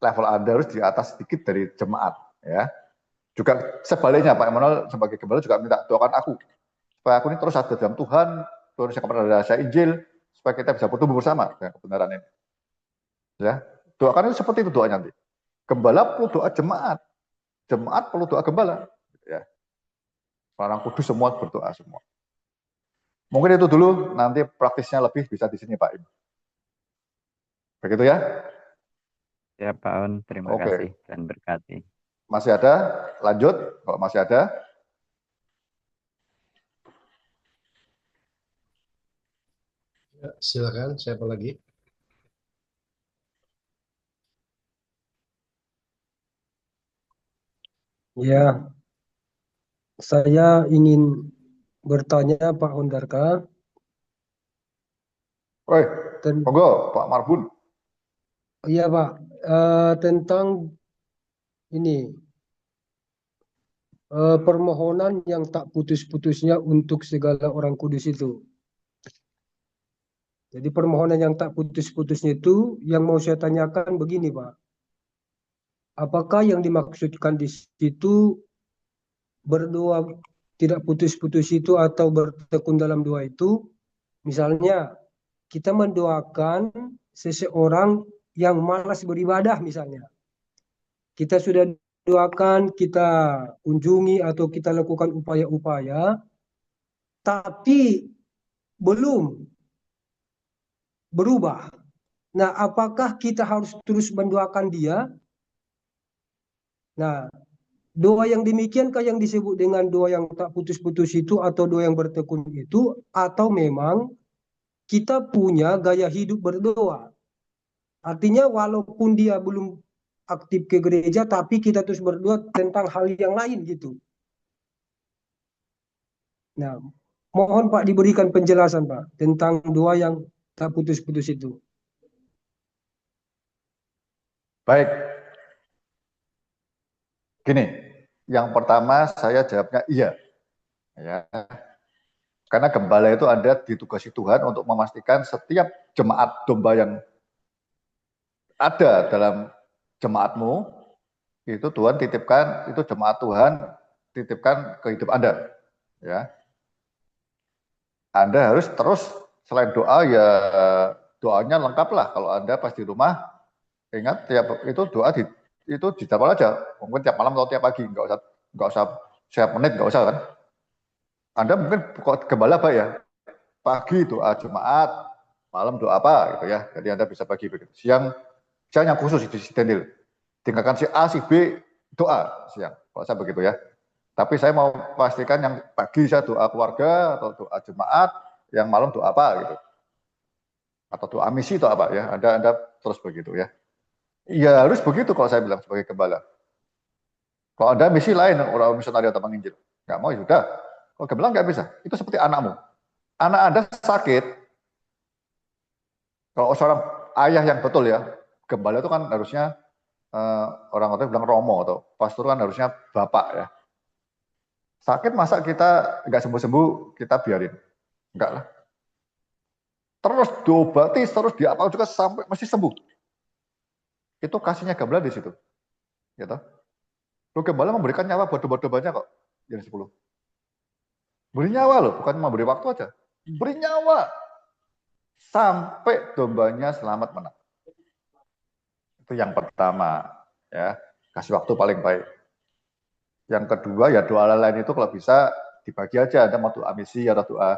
level Anda harus di atas sedikit dari jemaat, ya. Juga sebaliknya Pak Emanuel sebagai gembala juga minta doakan aku supaya aku ini terus ada dalam Tuhan, terus kepada rahasia Injil, supaya kita bisa bertumbuh bersama dengan kebenaran ini. Ya, doakan itu seperti itu doanya nanti. Gembala perlu doa jemaat, jemaat perlu doa gembala. Ya, orang kudus semua berdoa semua. Mungkin itu dulu, nanti praktisnya lebih bisa di sini Pak Im. Begitu ya? Ya Pak On, terima kasih dan berkati. Masih ada? Lanjut, kalau masih ada. Ya, silakan, siapa lagi? Ya, saya ingin bertanya Pak Hondarka. Oi, monggo Pak Marbun. Iya Pak, tentang ini permohonan yang tak putus-putusnya untuk segala orang kudus itu. Jadi permohonan yang tak putus-putusnya itu yang mau saya tanyakan begini Pak. Apakah yang dimaksudkan di situ berdoa tidak putus-putus itu atau bertekun dalam doa itu? Misalnya kita mendoakan seseorang yang malas beribadah misalnya. Kita sudah doakan, kita kunjungi atau kita lakukan upaya-upaya, tapi belum berubah. Nah, apakah kita harus terus mendoakan dia? Nah, doa yang demikiankah yang disebut dengan doa yang tak putus-putus itu atau doa yang bertekun itu? Atau memang kita punya gaya hidup berdoa? Artinya walaupun dia belum aktif ke gereja, tapi kita terus berdoa tentang hal yang lain gitu. Nah, mohon Pak diberikan penjelasan Pak tentang doa yang tak putus-putus itu. Baik. Gini, yang pertama saya jawabnya iya. Ya. Karena gembala itu ada ditugasi Tuhan untuk memastikan setiap jemaat domba yang ada dalam jemaatmu, itu Tuhan titipkan, itu jemaat Tuhan titipkan ke hidup Anda. Ya. Anda harus terus selain doa ya doanya lengkap lah. Kalau Anda pas di rumah, ingat tiap itu doa itu dijadwal aja. Mungkin tiap malam atau tiap pagi, nggak usah setiap menit, nggak usah kan. Anda mungkin kok gembala Pak ya, pagi doa Jumat, malam doa apa gitu ya. Jadi Anda bisa bagi begitu. Siang yang khusus di Sidendil. Tinggalkan si A, si B doa siang. Kalau saya begitu ya. Tapi saya mau pastikan yang pagi saya doa keluarga atau doa jemaat, yang malam doa apa gitu. Atau doa misi atau apa ya. Anda terus begitu ya. Ya harus begitu kalau saya bilang sebagai gembala. Kalau Anda misi lain, orang misionari atau penginjil, nggak mau ya sudah. Kalau gembala nggak bisa. Itu seperti anakmu. Anak Anda sakit, kalau seorang ayah yang betul ya, gembala itu kan harusnya orang-orang bilang romo atau pastor kan harusnya bapak ya. Sakit masa kita nggak sembuh-sembuh, kita biarin. Enggak lah. Terus diobati, terus diapa juga sampai mesti sembuh. Itu kasihnya gembala di situ. Gitu. Lu gembala memberikan nyawa buat domba-dombanya kok. Jadi 10. Beri nyawa loh, bukan memberi waktu aja. Beri nyawa. sampai dombanya selamat menang. Itu yang pertama, ya. Kasih waktu paling baik. Yang kedua ya doa lain itu kalau bisa dibagi aja, Anda mau doa misi atau doa.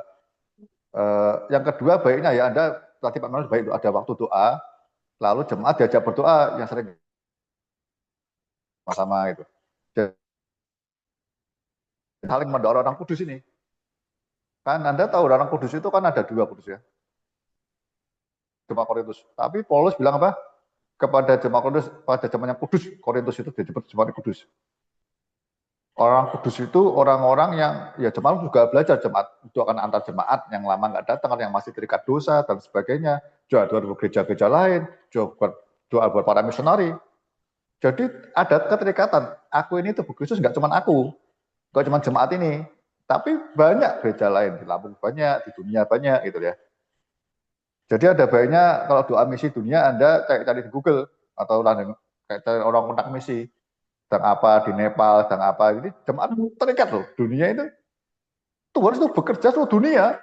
Yang kedua baiknya ya Anda tadi Pak Manuel baik ada waktu doa, lalu jemaat diajak berdoa yang sering sama-sama itu. Jadi, saling mendorong orang kudus ini. Kan Anda tahu orang kudus itu kan ada 2 kudus ya. Jemaat Korintus. Tapi Paulus bilang apa? Kepada jemaat Korintus, pada zamannya kudus, Korintus itu disebut jemaat kudus. Orang kudus itu orang-orang yang ya jemaat juga belajar jemaat itu akan antar jemaat yang lama nggak datang, yang masih terikat dosa dan sebagainya. Doa buat gereja-gereja lain, doa buat para misionari. Jadi ada keterikatan. Aku ini tubuh Kristus nggak cuma aku, nggak cuma jemaat ini, tapi banyak gereja lain di Lampung banyak, di dunia banyak gitu ya. Jadi ada baiknya kalau doa misi dunia Anda cari di Google atau kayak cari orang kontak misi, sedang apa di Nepal, sedang apa. Jadi jemaat terikat loh. Dunia itu Tuhan itu bekerja seluruh dunia.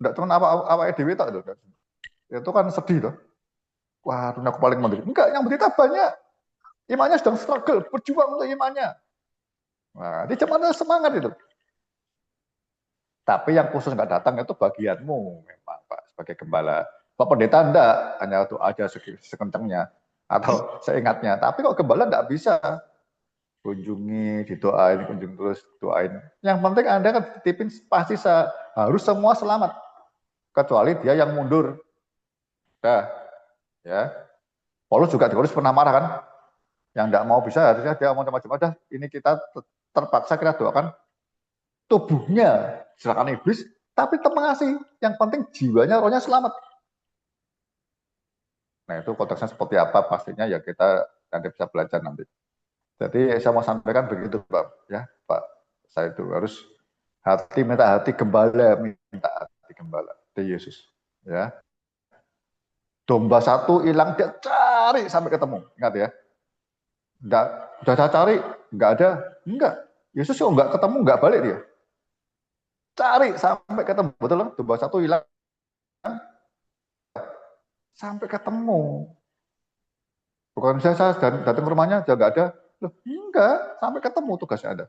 Enggak cuma apa EDW tak loh. Itu kan sedih loh. Wah, dunia aku paling menderita. Enggak, yang menderita banyak. Imannya sedang struggle, berjuang untuk imannya. Nah, di jemaat semangat itu. Tapi yang khusus nggak datang itu bagianmu memang Pak sebagai gembala. Pak pendeta enggak, hanya itu aja sekencangnya atau seingatnya. Tapi kok gembala enggak bisa kunjungi, didoain, kunjungi terus doain. Yang penting Anda kan titipin pasti harus semua selamat. Kecuali dia yang mundur. Dah, ya. Paulus juga di Korintus pernah marah kan? Yang enggak mau bisa harusnya dia mau macam-macam. Dah, ini kita terpaksa kita doakan tubuhnya silakan iblis, tapi tetap mengasihi. Yang penting jiwanya, rohnya selamat. Nah itu konteksnya seperti apa pastinya ya kita nanti bisa belajar nanti. Jadi saya mau sampaikan begitu Pak, ya Pak. Saya itu harus minta hati gembala, minta hati gembala di Yesus. Ya. Domba satu hilang dia cari sampai ketemu, ingat ya. Enggak, udah saya cari, enggak ada, enggak. Yesus kok enggak ketemu, enggak balik dia. Cari sampai ketemu, betul kan? Domba satu hilang sampai ketemu. Bukan saya datang ke rumahnya, dia enggak ada. Loh, enggak, sampai ketemu tugasnya ada.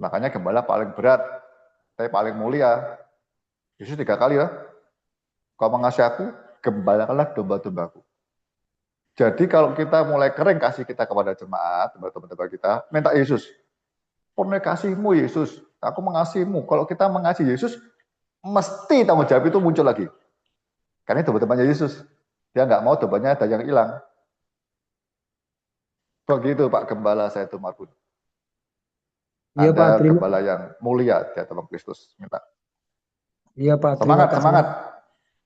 Makanya gembala paling berat, tapi paling mulia. Yesus 3 kali ya. Kau mengasihi aku, gembalakanlah domba-dombaku. Jadi kalau kita mulai kering kasih kita kepada jemaat, domba-domba kita, minta Yesus. Purni kasihmu Yesus, aku mengasihimu. Kalau kita mengasihi Yesus, mesti tanggung jawab itu muncul lagi. Karena domba-dombanya Yesus. Dia nggak mau dombanya ada yang hilang. Begitu Pak Gembala saya itu Marbun. Iya Pak, Anda gembala yang mulia di dalam Kristus. Minta. Iya Pak, Semangat, semangat.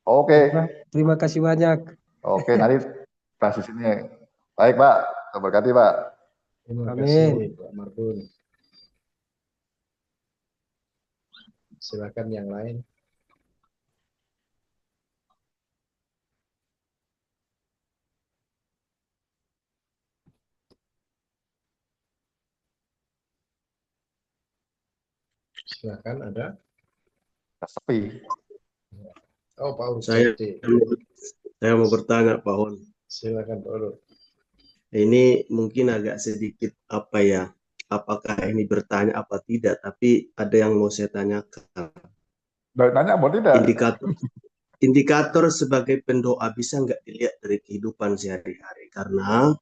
Oke. Terima kasih banyak. Oke, nanti bahas di sini. Baik Pak, terberkati Pak. Terima Amin. kasih Pak Marbun. Silakan yang lain. Silakan ada. Sepi. Oh Pak Urus. Saya mau bertanya Pak Hon. Silakan Pak Urus. Ini mungkin agak sedikit apa ya? Apakah ini bertanya apa tidak? Tapi ada yang mau saya tanyakan. Nanya mau tidak? Indikator sebagai pendoa bisa nggak dilihat dari kehidupan sehari-hari? Karena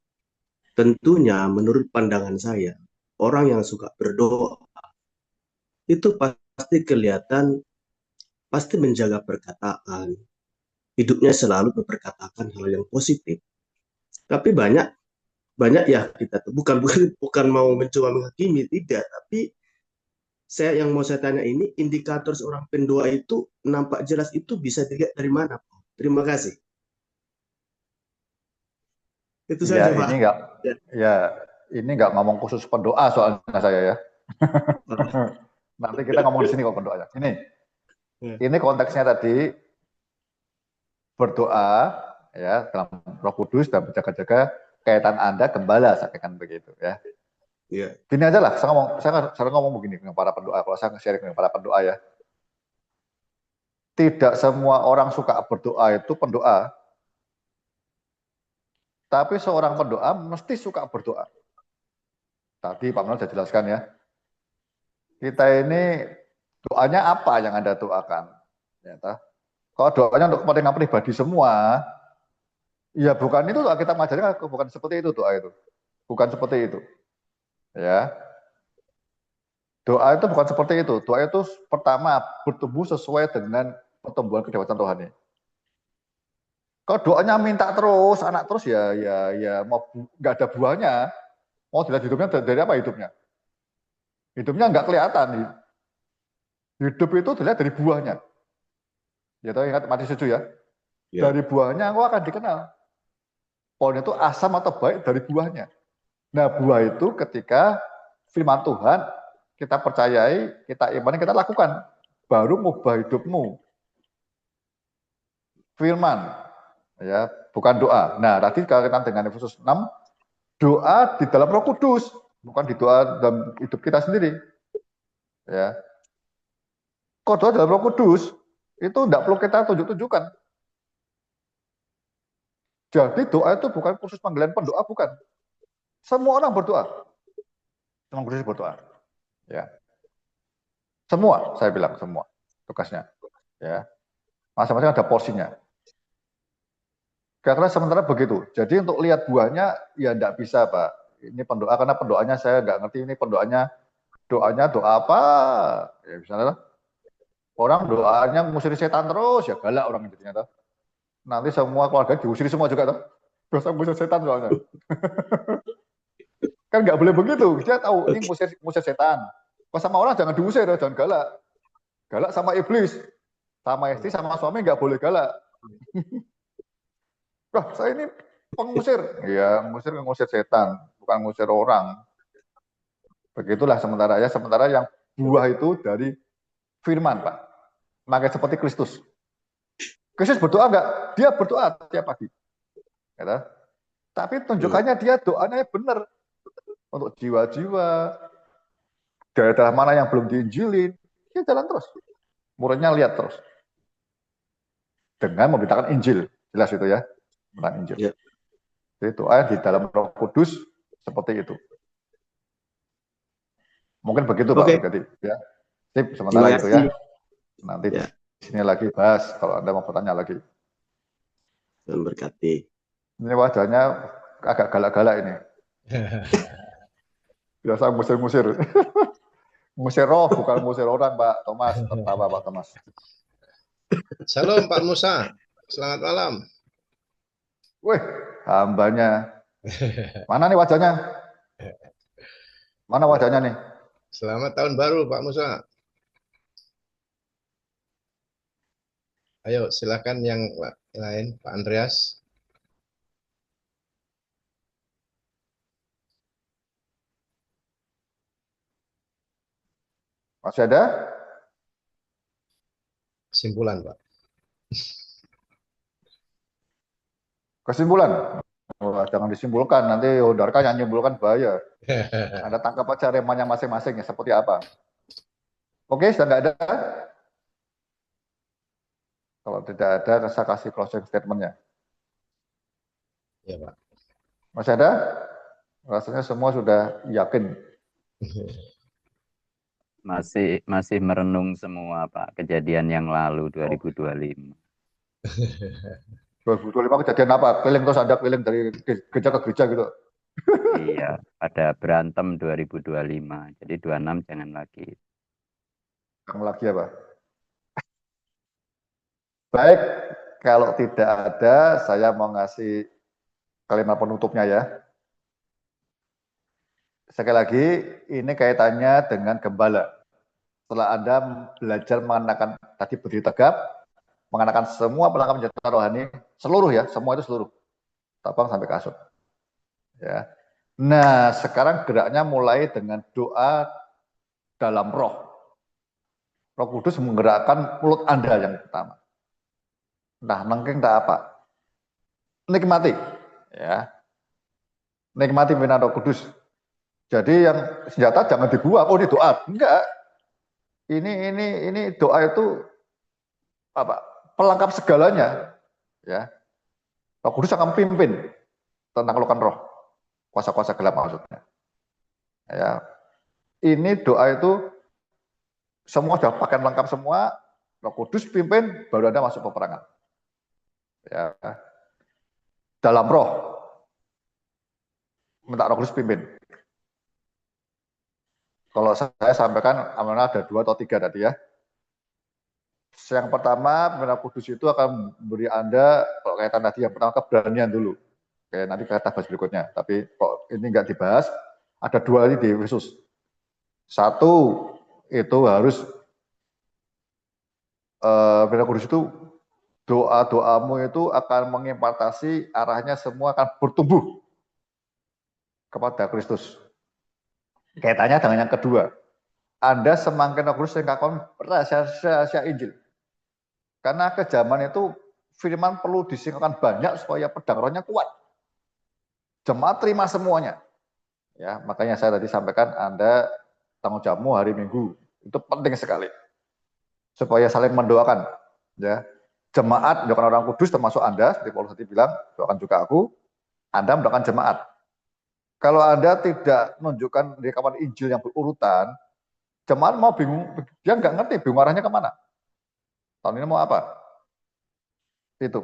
tentunya menurut pandangan saya, orang yang suka berdoa itu pasti kelihatan, pasti menjaga perkataan. Hidupnya selalu memperkatakan hal yang positif. Tapi banyak ya kita tuh bukan mau mencoba menghakimi, tidak, tapi yang mau saya tanya ini, indikator seorang pendoa itu nampak jelas itu bisa dilihat dari mana Pak? Terima kasih. Itu saja Pak. Ini enggak ngomong khusus pendoa soalnya saya ya. Nanti kita ngomong di sini kok pendoanya. Ini konteksnya tadi berdoa ya dalam Roh Kudus dan berjaga-jaga kaitan Anda gembala, saya katakan begitu ya. Iya. Gini aja lah, saya ngomong begini dengan para pendoa. Kalau saya nge-share dengan para pendoa ya, tidak semua orang suka berdoa itu pendoa. Tapi seorang pendoa mesti suka berdoa. Tadi Pak Manuel sudah jelaskan ya. Kita ini doanya apa yang Anda doakan? Ya, kalau doanya untuk kepentingan pribadi semua, ya bukan itu doa kita mengajarkan, bukan seperti itu doa itu. Bukan seperti itu. Ya. Doa itu bukan seperti itu. Doa itu pertama bertumbuh sesuai dengan pertumbuhan kedewasaan rohani. Kalau doanya minta terus, anak terus ya mau nggak ada buahnya. Mau dilihat hidupnya dari apa hidupnya? Hidupnya nggak kelihatan. Hidup itu dilihat dari buahnya. Ya tahu ingat mati setuju ya. Ya. Dari buahnya engkau akan dikenal. Pohon itu asam atau baik dari buahnya. Nah buah itu ketika firman Tuhan kita percayai, kita imani, kita lakukan. Baru mengubah hidupmu. Firman, ya, bukan doa. Nah, tadi kaitan dengan Efesus 6, doa di dalam Roh Kudus, bukan di doa dalam hidup kita sendiri. Ya. Kalau doa dalam Roh Kudus, itu tidak perlu kita tunjuk-tunjukkan. Jadi doa itu bukan khusus panggilan pendoa, bukan. Semua orang berdoa. Semua khusus berdoa. Ya. Semua, saya bilang semua tugasnya. Ya. Masing-masing ada porsinya. Karena sementara begitu. Jadi untuk lihat buahnya ya tidak bisa Pak. Ini pendoa karena pendoanya saya nggak ngerti ini doanya doa apa? Ya misalnya orang doanya ngusir setan terus ya galak orang itu ternyata. Nanti semua keluarga diusir semua juga tuh. Dosa ngusir setan soalnya. Kan nggak boleh begitu. Dia tahu ini ngusir setan. Pas sama orang jangan diusir, jangan galak. Galak sama iblis. Sama istri, sama suami nggak boleh galak. Wah, saya ini pengusir. Iya, ngusir setan, bukan ngusir orang. Begitulah sementara ya. Sementara yang buah itu dari firman, Pak. Makanya seperti Kristus. Kristus berdoa enggak? Dia berdoa tiap pagi. Ya, tapi tunjukkannya dia doanya benar. Untuk jiwa-jiwa. Daerah mana yang belum diinjilin. Dia jalan terus. Muridnya lihat terus. Dengan memberitakan Injil. Jelas itu ya. Tentang Injil. Ya. Jadi doa di dalam Roh Kudus seperti itu. Mungkin begitu Pak. Jadi ya. Sip, sementara itu ya. Nanti ya. Di sini lagi bahas kalau Anda mau bertanya lagi. Tuhan berkati. Ini wajahnya agak galak-galak ini. Biasa musir-musir. Musir roh bukan musir orang Pak Thomas. Tertawa Pak Thomas. Shalom Pak Musa. Selamat malam. Wih, hambanya. Mana nih wajahnya? Mana wajahnya nih? Selamat tahun baru Pak Musa. Ayo silakan yang lain Pak Andreas. Masih ada? Kesimpulan Pak. Kesimpulan? Wah, jangan disimpulkan, nanti Darka yang nyimpulkan bahaya. Anda tangkap aja remanya masing-masing ya, seperti apa. Oke, sudah nggak ada? Kalau tidak ada, saya kasih closing statement-nya. Ya Pak. Masih ada? Rasanya semua sudah yakin. Masih merenung semua Pak, kejadian yang lalu 2025. 2025 kejadian apa? Keliling terus ada keliling dari gereja ke gereja gitu. Iya, ada berantem 2025. Jadi 26 jangan lagi. Kamu lagi apa? Baik, kalau tidak ada, saya mau ngasih kalimat penutupnya ya. Sekali lagi, ini kaitannya dengan gembala. Setelah Anda belajar mengenakan tadi berdiri tegap, mengenakan semua perlengkapan senjata rohani, seluruh ya, semua itu seluruh. Tabang sampai kasut. Ya. Nah, sekarang geraknya mulai dengan doa dalam roh. Roh Kudus menggerakkan mulut Anda yang pertama. Nah, nengking tak apa? Nikmati. Ya. Nikmati pimpinan Roh Kudus. Jadi yang senjata jangan dibuang. Oh, ini doa. Enggak. Ini doa itu pelengkap segalanya, ya. Roh Kudus akan pimpin tentang kelukan roh, kuasa-kuasa gelap maksudnya. Ya, ini doa itu semua sudah pakai lengkap semua, Roh Kudus pimpin, baru Anda masuk peperangan. Ya, dalam roh, minta Roh Kudus pimpin. Kalau saya sampaikan amanah ada 2 atau 3 tadi ya. Yang pertama, Roh Kudus itu akan memberi Anda, kalau kaitan tadi yang pertama keberanian dulu. Oke, nanti kita bahas berikutnya. Tapi kok ini nggak dibahas, ada 2 ini di Yesus. 1, itu harus Roh Kudus itu doa-doamu itu akan mengimpartasi arahnya semua akan bertumbuh kepada Kristus. Kaitannya dengan yang kedua, Anda semakin Roh Kudus mengungkapkan rahasia Injil. Karena ke zaman itu firman perlu disingkatkan banyak supaya pedang rohnya kuat. Jemaat terima semuanya. Ya, makanya saya tadi sampaikan Anda tanggung jawabmu hari Minggu. Itu penting sekali. Supaya saling mendoakan, ya. Jemaat mendoakan orang kudus termasuk Anda, seperti Paulus tadi bilang, doakan juga aku. Anda mendoakan jemaat. Kalau Anda tidak menunjukkan rekaman Injil yang berurutan, jemaat mau bingung, dia nggak ngerti bingung arahnya kemana. Tahun ini mau apa? Itu.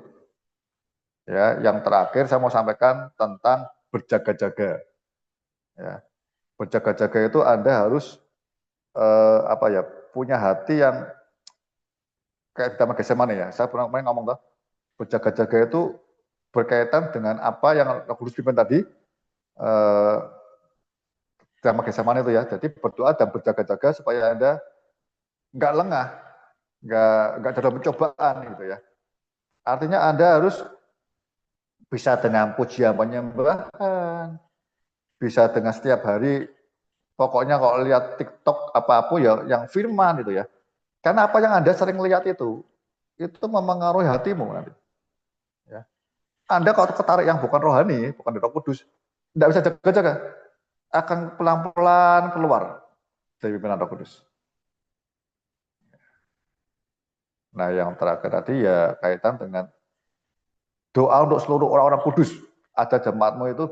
Ya, yang terakhir saya mau sampaikan tentang berjaga-jaga. Ya, berjaga-jaga itu Anda harus punya hati yang kayak kita Getsemani ya. Saya pernah ngomong tuh, berjaga-jaga itu berkaitan dengan apa yang Roh Kudus pimpin tadi. Drama Getsemani itu ya. Jadi berdoa dan berjaga-jaga supaya Anda nggak lengah, nggak dalam pencobaan gitu ya. Artinya Anda harus bisa dengan pujian penyembahan, bisa dengan setiap hari, pokoknya kalau lihat TikTok apa-apa ya, yang firman itu ya. Karena apa yang Anda sering lihat itu memengaruhi hatimu nanti. Ya. Anda kalau ketarik yang bukan rohani, bukan Roh Kudus, tidak bisa jaga-jaga, akan pelan-pelan keluar dari pimpinan Roh Kudus. Nah, yang terakhir tadi ya kaitan dengan doa untuk seluruh orang-orang kudus. Ada jemaatmu itu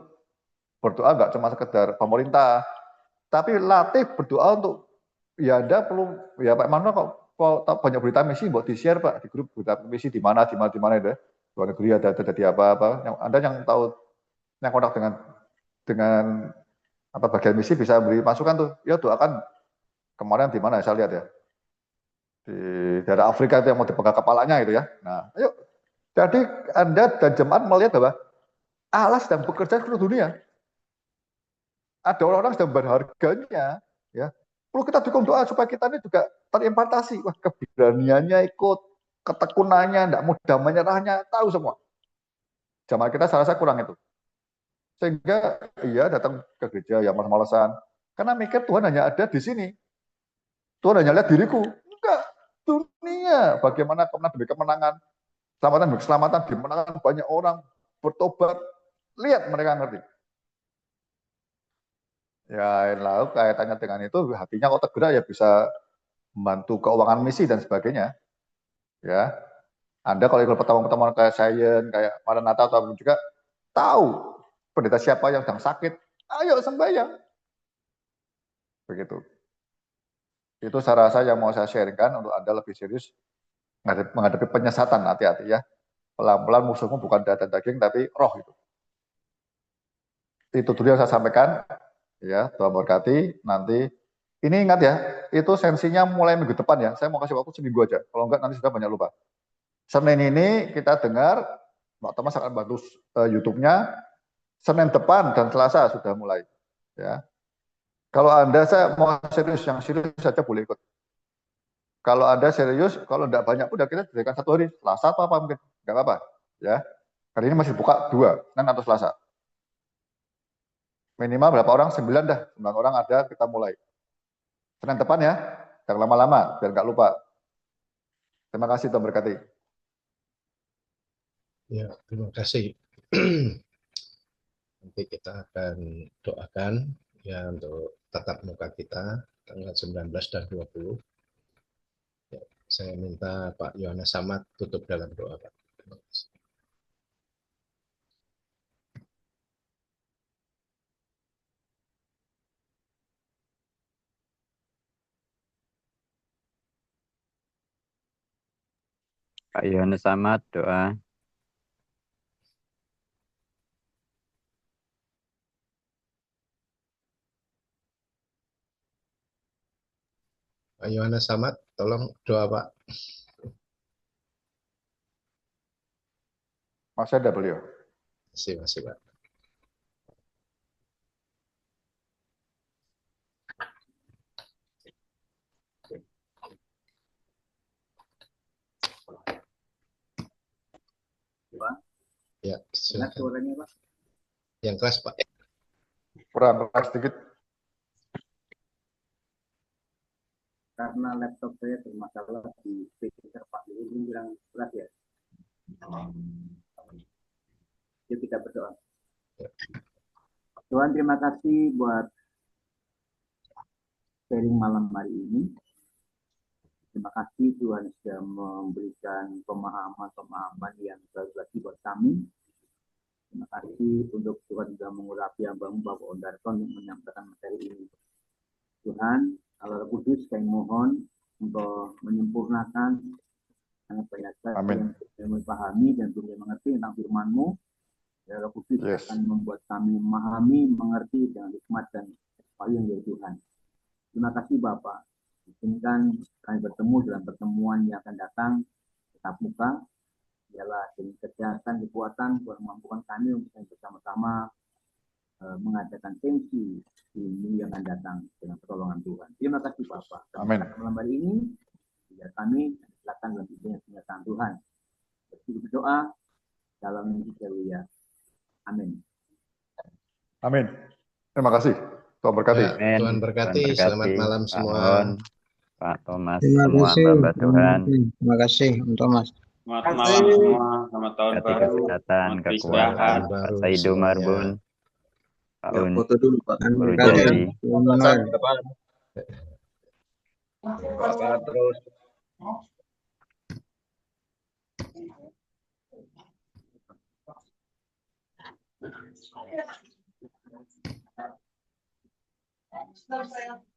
berdoa nggak cuma sekedar pemerintah, tapi latih berdoa untuk ya Anda perlu ya Pak Mano kok banyak berita misi buat di-share Pak di grup berita misi di mana itu ya. Luar negeri ada di apa-apa. Anda yang tahu yang kontak dengan apa bagian misi bisa beri masukan tuh. Ya doakan kemarin di mana saya lihat ya. Di daerah Afrika itu yang mau dipegang kepalanya itu ya. Nah, ayo. Jadi Anda dan jemaat melihat bahwa Allah sedang bekerja di seluruh dunia. Ada orang-orang sedang berharganya, ya. Perlu kita dukung doa supaya kita ini juga terimpartasi. Wah, keberaniannya ikut, ketekunannya, tidak mudah menyerahnya, tahu semua. Zaman kita saya kurang itu. Sehingga iya datang ke gereja yang malas-malasan. Karena mikir Tuhan hanya ada di sini. Tuhan hanya lihat diriku. Enggak, dunia. Bagaimana demi kemenangan, keselamatan dimenangkan banyak orang bertobat. Lihat mereka ngerti. Ya, lalu kaitannya dengan itu hatinya kok tergerak ya bisa membantu keuangan misi dan sebagainya. Ya, Anda kalau ikut pertemuan-pertemuan kayak Sayen, kayak Maranatha atau juga tahu pendeta siapa yang sedang sakit, ayo sembahyang. Begitu. Itu saya rasa yang mau saya sharingkan untuk Anda lebih serius menghadapi penyesatan, hati-hati ya. Pelan-pelan musuhmu bukan darah dan daging tapi roh itu. Itu dulu yang saya sampaikan. Ya, Tuhan berkati. Nanti ini ingat ya, itu sensinya mulai minggu depan ya. Saya mau kasih waktu seminggu aja. Kalau enggak nanti sudah banyak lupa. Senin ini kita dengar, Mbak Thomas akan bantu YouTube-nya. Senin depan dan Selasa sudah mulai. Ya. Kalau Anda saya mau serius, yang serius saja boleh ikut. Kalau Anda serius, kalau enggak banyak udah kita jadikan 1 hari, Selasa atau apa mungkin, enggak apa-apa. Ya. Hari ini masih buka 2, Senin atau Selasa. Minimal berapa orang? 9 dah. 9 orang ada, kita mulai. Senin depan ya, jangan lama-lama, biar nggak lupa. Terima kasih, Tuhan berkati. Ya, terima kasih. Nanti kita akan doakan ya untuk tatap muka kita tanggal 19 dan 20. Ya, Saya minta Pak Yohanes Samad tutup dalam doa, Pak. Pak Yohanes Samad, doa. Pak Yohanes Samad, tolong doa, Pak. Masih ada beliau. Masih, Pak. Ya, silakan. Suaranya, Pak. Yang keras, Pak. Kurang keras sedikit. Karena laptop saya bermasalah di speaker Pak. Ini bilang keras ya. Yuk kita berdoa. Tuhan, terima kasih buat sharing malam hari ini. Terima kasih Tuhan sudah memberikan pemahaman-pemahaman yang berarti buat kami. Terima kasih untuk Tuhan sudah mengurapi hamba-Mu Bapak Ondarto untuk menyampaikan materi ini. Tuhan, Allah Kudus, kami mohon untuk menyempurnakan sangat banyak Amin. yang kami pahami dan kami mengerti tentang firman-Mu. Ya Allah Kudus akan membuat kami memahami, mengerti dengan hikmat dan payung dari Tuhan. Terima kasih Bapak. Izinkan kami bertemu dalam pertemuan yang akan datang tetap muka. Ialah dengan kesehatan, kekuatan, Tuhan mampukan kami untuk bersama-sama mengadakan tensi ini yang akan datang dengan pertolongan Tuhan. Terima kasih Bapak. Amin. Malam hari ini, biar kami silakan dalam izinnya kenyataan Tuhan. Berdoa dalam Yesus. Amin. Amin. Terima kasih. Tuhan berkati. Ya, Amin. Tuhan berkati. Tuhan Selamat malam Pak semua. Hon, Pak Thomas, Terima semua kasih. hamba Tuhan. Terima kasih, Thomas. Selamat malam semua, selamat tahun Kasih baru, kesehatan, selamat kekuatan, istirahat. Pak Saido Marbun, Pak Ya, Un, foto dulu Pak. Guru Terima kasih. Jadi. Semangat terus. Selesai.